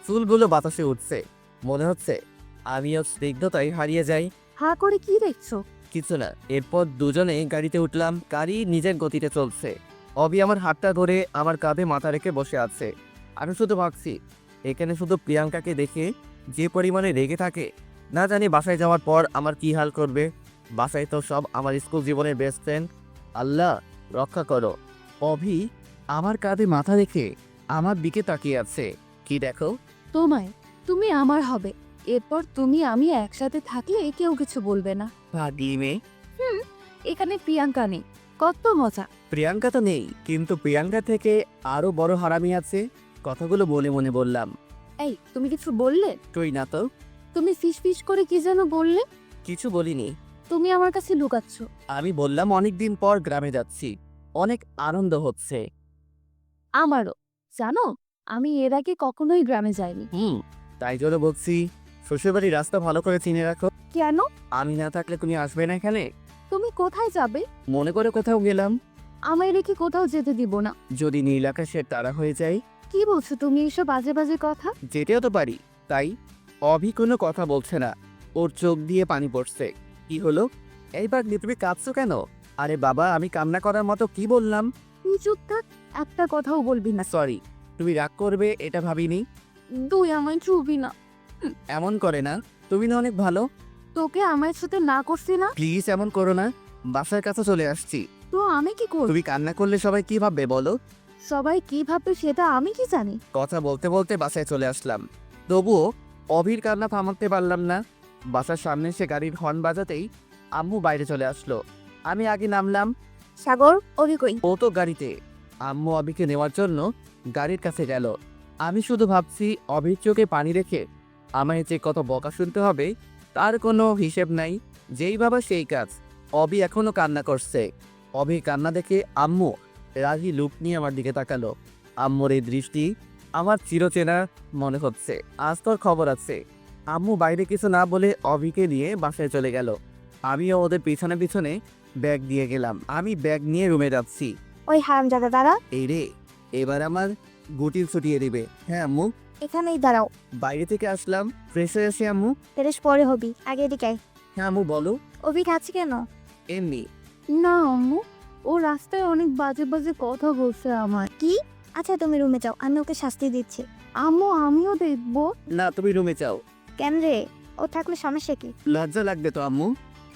চুলগুলো বাতাসে উঠছে। মনে হচ্ছে আমিও স্নিগ্ধতায় হারিয়ে যাই। হাঁ করে কি দেখছো? কিছু না। এরপর দুজনে গাড়িতে উঠলাম। গাড়ি নিজের গতিতে চলছে। অভি আমার হাতটা ধরে আমার কাঁধে মাথা রেখে বসে আছে। আমি শুধু ভাবছি এখানে শুধু প্রিয়াঙ্কাকে দেখে যে পরিমাণে রেগে থাকে, না জানি বাসায় যাওয়ার পর আমার কি হাল করবে। বাসায় তো সব আমার স্কুল জীবনের বেস্ট ফ্রেন্ড। আল্লাহ রক্ষা করো। অভি আমার কাঁধে মাথা রেখে আমার দিকে তাকিয়ে আছে। কি দেখো? তোমায়। তুমি আমার হবে। এরপর তুমি আমি একসাথে থাকলে কেউ কিছু বলবে না। ভাগি মেয়ে। এখানে প্রিয়াঙ্কা নেই, কত মজা। প্রিয়াঙ্কা তো নেই, কিন্তু প্রিয়াঙ্কা থেকে আরো বড় হারামি আছে। কথাগুলো বলে মনে বললাম। এই তুমি কিছু বললে? তুই না তো। তুমি ফিস ফিস করে কি যেন বললে? কিছু বলিনি। তুমি আমার কাছে লুকাচ্ছ। আমি বললাম অনেকদিন পর গ্রামে যাচ্ছি, অনেক আনন্দ হচ্ছে। আমারও। জানো, আমি এর আগে কখনোই গ্রামে যাইনি। তাই জন্য বলছি শ্বশুরবাড়ির রাস্তা ভালো করে চিনে রাখো। কেন? আমি না থাকলে তুমি আসবে না এখানে। তুমি কোথায় যাবে? মনে করে কোথাও গেলাম। আমায় রেখে কোথাও যেতে দিব না। যদি নীল আকাশের তারা হয়ে যায়। কি বলছো তুমি এসব বাজে বাজে কথা? যেতেও তো পারি। তাই অভি কোনো কথা বলছে না। ওর চোখ দিয়ে পানি পড়ছে। কি হলো? এইবার তুমি কাঁদছো কেন? আরে বাবা, আমি কান্না করার মতো কি বললাম? তুই চুপ থাক, একটা কথাও বলবি না। সরি, তুমি রাগ করবে এটা ভাবিনি। তুই আমায় ছুবি না। এমন করে না, তুমি না অনেক ভালো। তোকে আমার সাথে না করছি না, প্লিজ এমন করো না, বাসার কাছে চলে আসছি। তো আমি কি করব? তুমি কান্না করলে সবাই কি ভাববে বলো? সবাই কি ভাববে সেটা আমি কি জানি। কথা বলতে বলতে বাসায় চলে আসলাম, তবুও অভির কান্না থামাতে পারলাম না। বাসার সামনে এসে গাড়ির হর্ন বাজাতেই আম্মু বাইরে চলে আসলো। আমি আগে নামলাম, সাগর, ওকে কই? ও তো গাড়িতে। আম্মু অভিকে নেওয়ার জন্য গাড়ির কাছে গেল। আমি শুধু ভাবছি অভির চোখে পানি রেখে আমায় যে কত বকা শুনতে হবে তার কোনো হিসেব নাই। যেই ভাবা সেই কাজ। অভি এখনো কান্না করছে। অভির কান্না দেখে আম্মু রাগী লুক নিয়ে আমার দিকে তাকালো। আম্মুর এই দৃষ্টি আমার চিরচেনা মনে হচ্ছে। আজ তোর খবর আছে। আম্মু বাইরে কিছু না বলে অভিকে নিয়ে বাসায় চলে গেল। আমিও ওদের পিছনে পিছনে ব্যাগ দিয়ে গেলাম। আমি ব্যাগ নিয়ে রুমে যাচ্ছি। ওই হারামজাদা দাঁড়া, এই রে, এবার আমার গুটি ছুটিয়ে দিবে। হ্যাঁ আম্মু। এখানেই দাঁড়াও। বাইরে থেকে আসলাম, ফ্রেশ হয়ে আসি আম্মু। ফ্রেশ পরে হবি, আগে এদিকে আয়। হ্যাঁ আম্মু বলো। অভি খাচ্ছে কেন? এমনি। না আম্মু, ও রাস্তায় অনেক বাজে বাজে কথা বলছে আমার। কি? আচ্ছা তুমি রুমে যাও, আমি ওকে শাস্তি দিচ্ছি। আম্মু আমিও দেখবো। না তুমি রুমে যাও। কেন রে? ও থাকলে সমস্যা কি? লজ্জা লাগবে তো আম্মু।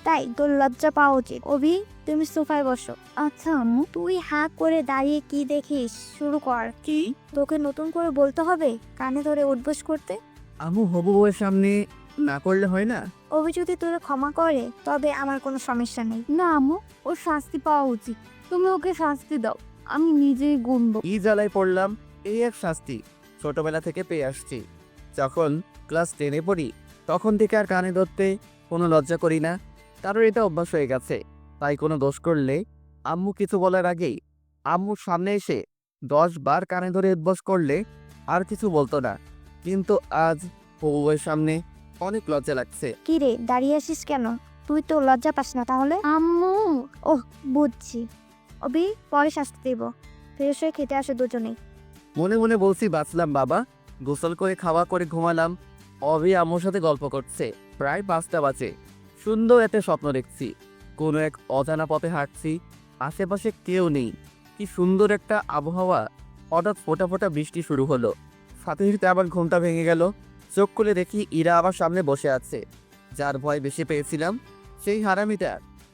তাই তোর লজ্জা পাওয়া উচিত। অভি, তুমি সোফায় বসো। আচ্ছা আম্মু। তুই হাঁ করে দাঁড়িয়ে কি দেখিস? শুরু কর। কি? তোকে নতুন করে বলতে হবে কানে ধরে উঠবোস করতে? আম্মু হবু বউয়ের সামনে না করলে হয় না? অভি যদি তোরা ক্ষমা করে তবে আমার কোনো সমস্যা নেই। না আম্মু, ওর শাস্তি পাওয়া উচিত। তুমি ওকে শাস্তি দাও, আমি নিজেই গুনবো। কি জ্বালায় পড়লাম, এই এক শাস্তি ছোটবেলা থেকে পেয়ে আসছি। যখন ক্লাস 10-এ পড়ি তখন থেকে আর কানে ধরতে কোনো লজ্জা করি না, কারণ এটা অভ্যাস হয়ে গেছে। তাই কোনো দোষ করলে আম্মু কিছু বলার আগেই আম্মুর সামনে এসে 10 বার কানে ধরে উদ্বাস করলে আর কিছু বলতো না। কিন্তু আজ বউয়ের সামনে অনেক লজ্জা লাগছে। কি রে, দাঁড়িয়ে আসিস কেন? তুই তো লজ্জা পাস না তাহলে? আম্মু, ওহ, বুঝছি। অভি, পরে শাস্তি দেব। ফ্রেশ হয়ে খেতে আসে দুজনেই। মনে মনে বলছি বাঁচলাম বাবা। গোসল করে খাওয়া করে ঘুমালাম। অভি আম্মুর সাথে গল্প করছে। প্রায় 5টা বাজে। সুন্দর একটা স্বপ্ন দেখছি। কোনো এক অজানা পথে হাঁটছি, আশেপাশে কেউ নেই। কি সুন্দর একটা আবহাওয়া। হঠাৎ ফোঁটা ফোঁটা বৃষ্টি শুরু হলো। সাথে সাথে আবার ঘুমটা ভেঙে গেল। চোখ খুলে দেখি ইরা আবার সামনে বসে আছে। যার ভয় বেশি পেয়েছিলাম সেই হারামিটা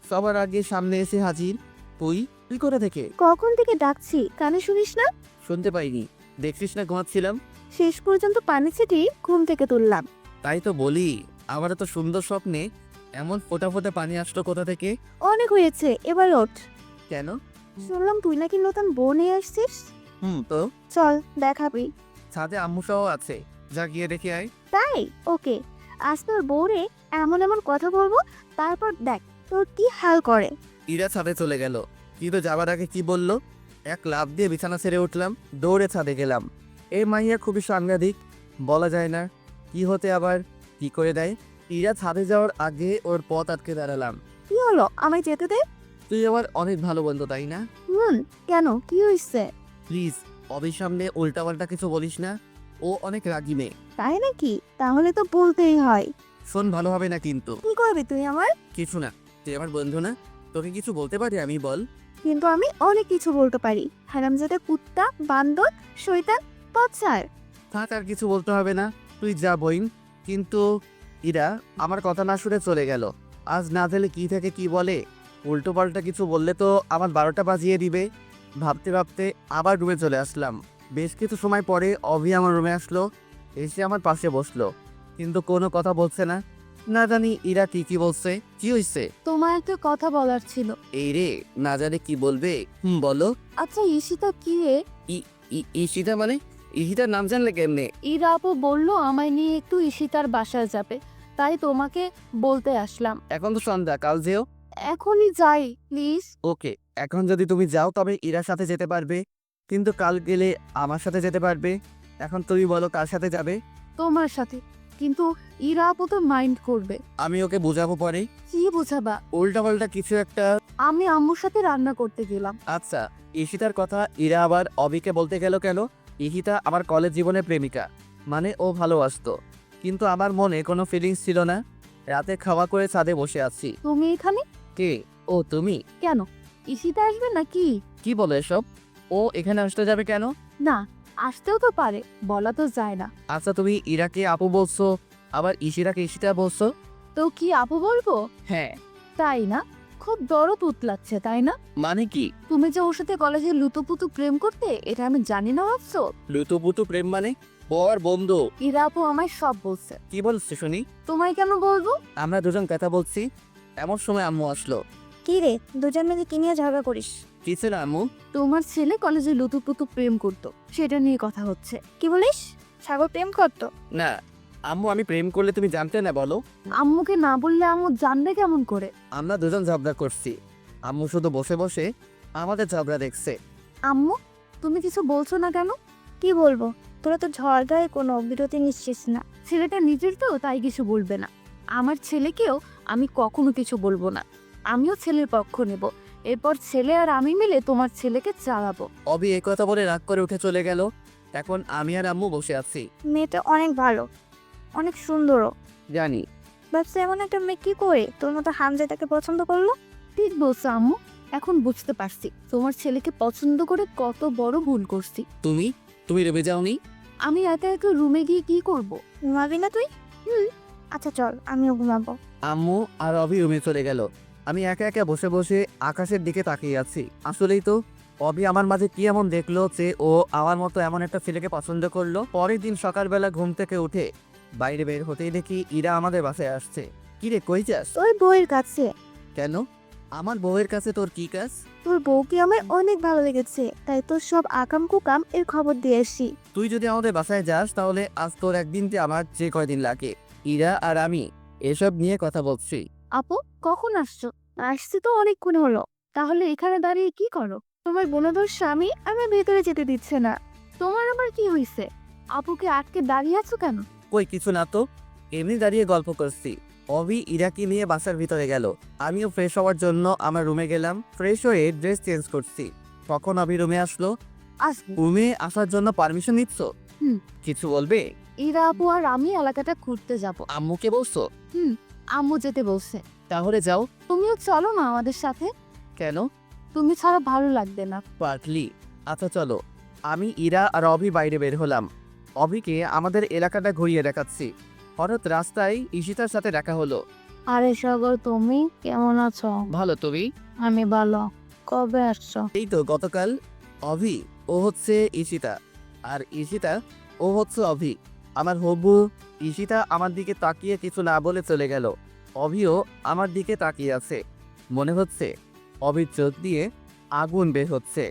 সবার আগে সামনে এসে হাজির। তুই তুই কোথা থেকে? কখন থেকে ডাকছি, কানে শুনিস না? শুনতে পাইনি, দেখছিস না ঘুমাচ্ছিলাম। শেষ পর্যন্ত পানি ছিটিয়ে ঘুম থেকে তুললাম। তাই তো বলি, আমার তো সুন্দর স্বপ্নে এমন ফোঁটা ফোঁটা পানি আসলো কোথা থেকে? অনেক হয়েছে, এবার ওঠ। কেন? শুনলাম তুই নাকি নতুন বউ নিয়ে আসছিস। তো চল দেখাবি। ছাদে আম্মু সহ আছে, যা গিয়ে দেখে আয়। তাই? ওকে, আজ তোর বউরে এমন এমন কথা বলবো, তারপর দেখ তোর কি হাল করে। ইরা ছাদে চলে গেল, কিন্তু যাবার আগে কি বললো? এক লাফ দিয়ে বিছানা ছেড়ে উঠলাম, দৌড়ে ছাদে গেলাম। এই মাইয়া খুবই সাংঘাতিক, বলা যায় না কি হতে আবার কি করে দেয়। ইরা ছাদে যাওয়ার আগে ওর পথ আটকে দাঁড়ালাম। কি হলো, আমায় যেতে দে। তুই আমার অনেক ভালো বন্ধু তাই না? কেন, কি হয়েছে? প্লিজ অবির সামনে উল্টাপাল্টা কিছু বলিস না, ও অনেক রাগী মেয়ে। তাই নাকি? তাহলে তো বলতেই হয়। শোন, ভালো হবে না কিন্তু। কি করবি তুই আমার? কিছু না, তুই আমার বন্ধু না, তোকে কিছু বলতে পারি আমি, বল। কিন্তু আমি অনেক কিছু বলতে পারি। হারামজাদা কুত্তা, বান্দর, শয়তান, পথছাড়। থাক, আর কিছু বলতে হবে না, তুই যা বইন। কিন্তু ইরা আমার কথা না শুনে চলে গেল। আজ না দিলে কি থেকে কি বলে, উল্টো পাল্টা কিছু বললে তো আমার 12টা বাজিয়ে দিবে। ভাবতে ভাবতে আবার রুমে চলে আসলাম। বেশ কিছু সময় পরে অভি আমার রুমে আসলো, এসে আমার পাশে বসলো, কিন্তু কোনো কথা বলছে না। না জানি ইরা কি বলছে। কি হয়েছে? তোমার একটা কথা বলার ছিল। এই রে, না জানে কি বলবে। বলো। আচ্ছা ঈশিতা কি রে? ঈশিতা মানে? ঈশিতার নাম জানলে কেমনে? ইরা আপু বললো আমায় নিয়ে একটু ঈশিতার বাসায় যাবে, তাই তোমাকে বলতে আসলাম। এখন তো সন্ধ্যা, কাল যেও। এখনই যাই প্লিজ। ওকে, এখন যদি তুমি যাও তবে ইরার সাথে যেতে পারবে, কিন্তু কাল গেলে আমার সাথে যেতে পারবে। এখন তুমি বলো কার সাথে যাবে? তোমার সাথে। কিন্তু ইরা আপু তো মাইন্ড করবে। আমি ওকে বোঝাবো পরে। কি বোঝাবা? উল্টাপাল্টা কিছু একটা। আমি আম্মুর সাথে রান্না করতে গেলাম। আচ্ছা, ঈশিতার কথা ইরা আবার অবিকে বলতে গেল কেন? ঈশিতা আমার কলেজ জীবনের প্রেমিকা, মানে ও ভালোবাসতো, কিন্তু আমার মনে কোনো ফিলিংস ছিল না। রাতে খাওয়া করে ছাদে বসে আছি। তুমি এখানে কে? ও তুমি? কেন? ঈশিতা আসবে নাকি? কি বলো এসব? ও এখানে আসতে যাবে কেন? না, আসতেও তো পারে, বলা তো যায় না। আচ্ছা তুমি ইরাকে আপু বলছো, আবার ইশিরাকে ইশিতা বলছো। তো কি আপু বলবো? হ্যাঁ, তাই না? খুব দরদ উতলাচ্ছে, তাই না? মানে কি? তুমি যে ওর সাথে কলেজে লুতুপুতু প্রেম করতে, এটা আমি জানি না ভাবছো? লুতুপুতু প্রেম মানে? বর বন্ধু? ইরা আপু আমায় সব বলছে। কি বলছে শুনি? তোমায় কেন বলবো? আমরা দুজন কথা বলছি, এমন সময় আম্মু আসলো। কি রে, দুজন মিলে কি নিয়ে ঝগড়া করিস? কি ছিল আম্মু? তোমার ছেলে কলেজে লুতুপুতু প্রেম করতো, সেটা নিয়ে কথা হচ্ছে। কি বলিস? সাগর প্রেম করতো? না আম্মু, আমি প্রেম করলে তুমি জানতে না বলো? আম্মুকে না বললে আম্মু জানবে কেমন করে? আমরা দুজন ঝগড়া করছি, আম্মু শুধু বসে বসে আমাদের ঝগড়া দেখছে। আম্মু, তুমি কিছু বলছো না কেন? কি বলবো, তোরা তো ঝগড়ায় কোনো বিরতি নিচ্ছিস না। ছেলেটা নিজের তো, তাই কিছু বলবে না। আমার ছেলেকেও আমি কখনো কিছু বলবো না। আমিও ছেলের পক্ষ নেব। এরপর ছেলে আর আমি মিলে তোমার ছেলেকে চালাবো। অবি এই কথা বলে রাগ করে উঠে চলে গেল। এখন আমি আর আম্মু বসে আছি। মেয়েটা অনেক ভালো, অনেক সুন্দরও। জানি। ভাবছি এমন একটা মেয়ে কি করে তোর মতো হামজাদাকে পছন্দ করলো। ঠিক বলছো আম্মু, এখন বুঝতে পারছি তোমার ছেলেকে পছন্দ করে কত বড় ভুল করছি। তুমি রুমে যাওনি? আমি একা একা রুমে গিয়ে কি করব? ঘুমাবি না তুই? আচ্ছা চল, আমিও ঘুমাবো। আম্মু আর অভি রুমে চলে গেল। আমি একা একা বসে বসে আকাশের দিকে তাকিয়ে আছি। আসলেই তো অভি আমার মাঝে কি এমন দেখলো যে ও আমার মতো এমন একটা ছেলেকে পছন্দ করলো। পরের দিন সকালবেলা ঘুম থেকে উঠে বাইরে বের হতেই দেখি ইরা আমাদের বাসায় আসছে। কি রে, কই যাস? তোর বউয়ের কাছে। কেন? আমার বউয়ের কাছে তোর কি কাজ? তোর বউকে আমার অনেক ভালো লেগেছে, তাই তোর সব আকাম কুকাম এর খবর দিয়ে আসি। তুই যদি আমাদের বাসায় যাস তাহলে আজ তোর একদিনতে আমার যে কয়দিন লাগে। ইরা আর আমি এসব নিয়ে কথা বলছি। আপু, কখন আসছো? আসছি তো অনেকক্ষণ হলো। তাহলে এখানে দাঁড়িয়ে কি করো? তোমার বোনদর স্বামী আমার ভেতরে যেতে দিচ্ছে না। তোমার আবার কি হয়েছে? আপুকে আটকে দাঁড়িয়ে আছো কেন? কই কিছু না তো, এমনি দাঁড়িয়ে গল্প করছি। অভি ইরাকি নিয়ে বাসার ভিতরে গেল। আমিও ফ্রেশ হওয়ার জন্য আমার রুমে গেলাম। ফ্রেশ হয়ে ড্রেস চেঞ্জ করছি। তখন অভি রুমে আসলো। রুমে আসার জন্য পারমিশন নিচ্ছ? হুম। কিছু বলবে? ইরা আপু আর আমি এলাকাটা ঘুরতে যাব। আম্মুকে বলছো? আম্মু যেতে বলছে। তাহলে যাও। তুমিও চলো না আমাদের সাথে। কেন? তুমি ছাড়া ভালো লাগবে না। পারলি? আচ্ছা চলো। আমি ইরা আর অভি বাইরে বের হলাম। অভিকে আমাদের এলাকাটা ঘুরিয়ে দেখাচ্ছি। হঠাৎ রাস্তায় ঈশিতার সাথে দেখা হলো। আরে সাগর, তুমি কেমন আছো? ভালো, তুমি? আমি ভালো। কবে আসছো? এই তো গতকাল। অভি ও হচ্ছে ঈশিতা, আর ঈশিতা ও হচ্ছে অভি। আমার হবু। ঈশিতা আমার দিকে তাকিয়ে কিছু না বলে চলে গেল। অভিও আমার দিকে তাকিয়ে আছে। মনে হচ্ছে অভির চোখ দিয়ে আগুন বের হচ্ছে।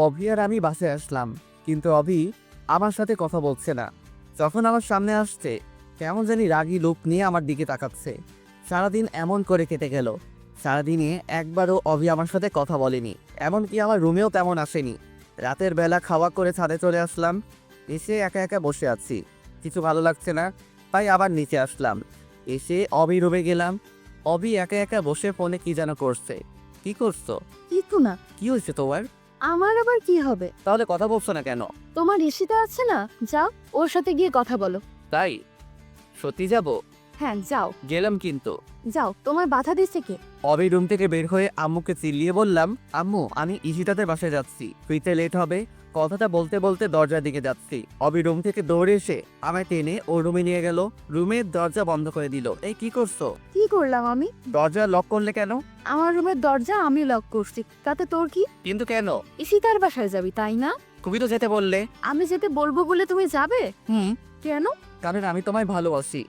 অভি আর আমি বাসে আসলাম, কিন্তু অভি আমার সাথে কথা বলছে না। যখন আমার সামনে আসছে কেমন জানি রাগী লোক নিয়ে আমার দিকে তাকাচ্ছে। সারাদিন এমন করে কেটে গেল। সারাদিনে একবারও অভি আমার সাথে কথা বলেনি, এমনকি আমার রুমেও তেমন আসেনি। রাতের বেলা খাওয়া করে ছাদে চলে আসলাম। এসে একা একা বসে আছি, কিছু ভালো লাগছে না, তাই আবার নিচে আসলাম। এসে অভি রুমে গেলাম। অভি একা একা বসে ফোনে কি যেন করছে। কি করছো? কিছু না। কি হয়েছে তোমার? আমার আবার কি হবে? তাহলে কথা বলছো না কেন? তোমার ঈশিতা আছে না, যাও ওর সাথে গিয়ে কথা বলো। তাই? সত্যি যাব? হ্যাঁ যাও। গেলাম কিন্তু। যাও, তোমার বাধা দিচ্ছে কে? অভি রুম থেকে বের হয়ে আম্মুকে চিল্লিয়ে বললাম, আম্মু আমি ঈশিতাদের বাসায় যাচ্ছি, ফিরতে লেট হবে। কথাটা বলতে বলতে দরজার দিকে যাচ্ছি। অভি রুম থেকে দৌড়ে এসে আমায় টেনে ওর রুমে নিয়ে গেল। রুমের দরজা বন্ধ করে দিল। এই কি করছো? কি করলাম আমি? দরজা লক করলে কেন? আমার রুমের দরজা আমি লক করছি, তাতে তোর কি? কিন্তু কেন? ঈশিতার বাসায় যাবি তাই না? তুমি তো যেতে বললে। আমি যেতে বলবো বলে তুমি যাবে? কেন? কারণ আমি তোমায় ভালোবাসি।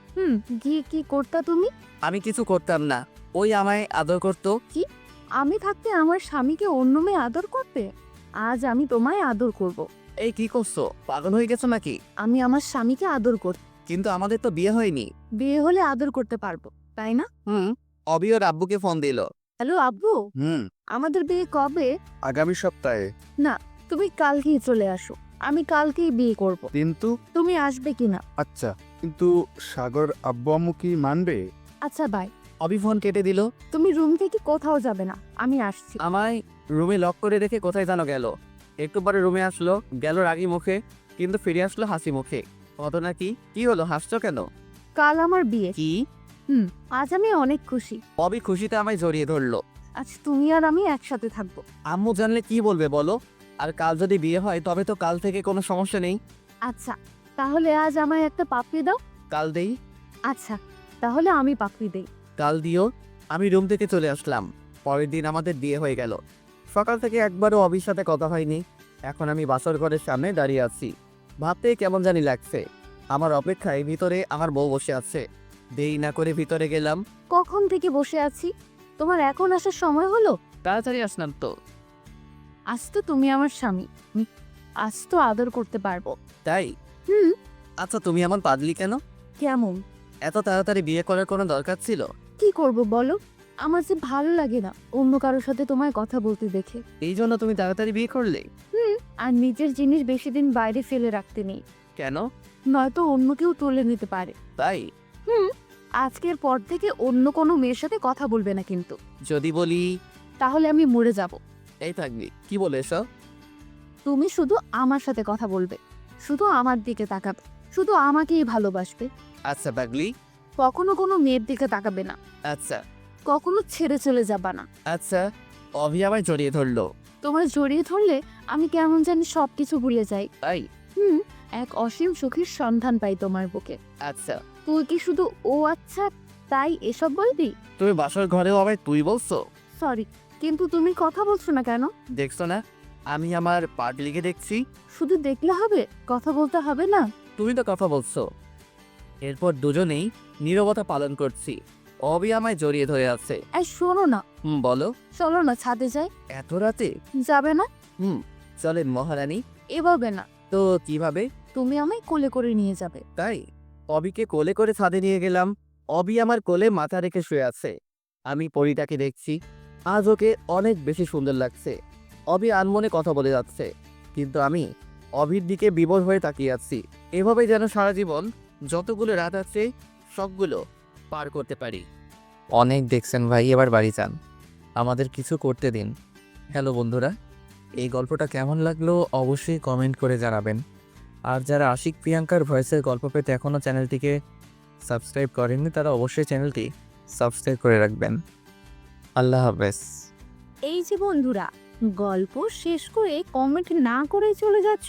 গিয়ে কি করতা তুমি? আমি কিছু করতাম না, ওই আমায় আদর করতো। আমি থাকতে আমার স্বামীকে অন্য মেয়ে আদর করতে? আজ আমি তোমায় আদর করব। এই কি করছো, পাগল হয়ে গেছো নাকি? আমি আমার স্বামীকে আদর করব। কিন্তু আমাদের তো বিয়ে হয়নি। বিয়ে হলে আদর করতে পারবো, তাই না? অভি ওর আব্বুকে ফোন দিল। হ্যালো আব্বু, আমাদের বিয়ে কবে? আগামী সপ্তাহে। তুমি কালকেই চলে আসো, আমি কালকেই বিয়ে করব। কিন্তু তুমি আসবে কিনা? আচ্ছা, কিন্তু সাগর আব্বু আম্মু কি মানবে? আচ্ছা বাই। অভি ফোন কেটে দিল। তুমি রুম থেকে কোথাও যাবে না, আমি আসছি। আমায় রুমে লক করে রেখে কোথায় যেন গেল। একটু পরে রুমে আসলো, গেল রাগী মুখে, কিন্তু ফিরে আসলো হাসি মুখে। ঘটনা কি? কি হলো, হাসছো কেন? কাল আমার বিয়ে। কি? আজ আমি অনেক খুশি। অভি খুশিতে আমায় জড়িয়ে ধরলো। আজ তুমি আর আমি একসাথে থাকবো। আম্মু জানলে কি বলবে বলো? আর কাল যদি বিয়ে হয় তবে তো কাল থেকে কোনো সমস্যা নেই। আচ্ছা, তাহলে আজ আমায় একটা পাপ্পি দাও। কাল দেই। আচ্ছা, তাহলে আমি পাপ্পি দেই। কাল দিও। আমি রুম থেকে চলে আসলাম। পরের দিন আমাদের বিয়ে হয়ে গেল। সকাল থেকে একবারও অভির সাথে কথা হয়নি। এখন আমি বাসর ঘরের সামনে দাঁড়িয়ে আছি। ভাবতে কেমন জানি লাগছে। আমার অপেক্ষায় ভিতরে আমার বউ বসে আছে। দেরি না করে ভিতরে গেলাম। কখন থেকে বসে আছি, তোমার এখন আসার সময় হলো? তাড়াতাড়ি আসলাম তো। আজ তো তুমি আমার স্বামী, আজ তো আদর করতে পারবো। তাই? হুম। আচ্ছা, তুমি এমন পাগলি কেন? কেমন? এত তাড়াতাড়ি বিয়ে করার কোনো দরকার ছিল? কি করব বলো, আমার যে ভালো লাগে না অন্য কারোর সাথে তোমায় কথা বলতে দেখে। এই জন্য তুমি তাড়াতাড়ি বিয়ে করলে? আর নিজের জিনিস বেশি দিন বাইরে ফেলে রাখতে নেই, কেন? নয়তো অন্য কেউ তুলে নিতে পারে। তাই? আজকের পর থেকে অন্য কোনো মেয়ের সাথে কথা বলবে না কিন্তু। যদি বলি? তাহলে আমি মরে যাব। এই থাকবি। কি বলে এসব? তুমি শুধু আমার সাথে কথা বলবে, শুধু আমার দিকে তাকাবে, শুধু আমাকেই ভালোবাসবে। আচ্ছা পাগলি। কখনো কোনো মেয়ের দিকে তাকাবে না, আচ্ছা কখনো ছেড়ে চলে যাবা না। আচ্ছা। অভি আমায় জড়িয়ে ধরলো। তোমার জড়িয়ে ধরলে আমি কেমন জানি সবকিছু ভুলে যাই। তাই? এক অসীম সুখের সন্ধান পাই তোমার বুকে। আচ্ছা, তুই কি শুধু ও আচ্ছা তাই এসব বলবি? তুমি বাসর ঘরেও আমায় তুই বলছো? সরি, কিন্তু তুমি কথা বলছো না কেন? দেখছো না আমি আমার পাগলিকে দেখছি? শুধু দেখলে হবে, কথা বলতে হবে না? তুমি তো কথা বলছো। এরপর দুজনেই নীরবতা পালন করছি। অভি আমায় জড়িয়ে ধরে আছে। এই শোনো না, বলো। চলো না ছাদে যাই। এত রাতে? যাবে না? চলেন মহারানী। এভাবে না, তো কিভাবে? তুমি আমায় কোলে করে নিয়ে যাবে। তাই? অবিকে কোলে করে ছাদে নিয়ে গেলাম। অবি আমার কোলে মাথা রেখে শুয়ে আছে। আমি পরিটাকে দেখছি। আজ ওকে অনেক বেশি সুন্দর লাগছে। অবি আনমনে কথা বলে যাচ্ছে, কিন্তু আমি অবির দিকে বিবর হয়ে তাকিয়ে আছি। এভাবে যেন সারা জীবন যতগুলো রাত আছে সবগুলো পার করতে পারি। অনেক দেখছেন ভাই, এবার বাড়ি যান, আমাদের কিছু করতে দিন। হ্যালো বন্ধুরা, এই গল্পটা কেমন লাগলো অবশ্যই কমেন্ট করে জানাবেন। আর যারা আশিক প্রিয়াঙ্কার ভয়েসের গল্প পেতে এখনও চ্যানেলটিকে সাবস্ক্রাইব করেননি তারা অবশ্যই চ্যানেলটি সাবস্ক্রাইব করে রাখবেন। আল্লাহ হাফেজ। এই যে বন্ধুরা, গল্প শেষ করে কমেন্ট না করে চলে যাচ্ছ,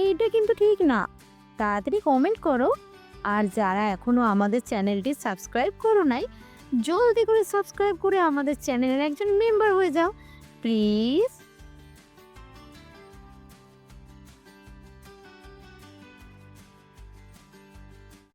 এইটা কিন্তু ঠিক না। তাড়াতাড়ি কমেন্ট করো। আর যারা এখনো আমাদের চ্যানেলটি সাবস্ক্রাইব করো নাই, জলদি করে সাবস্ক্রাইব করে আমাদের চ্যানেলের একজন মেম্বার হয়ে যাও প্লিজ।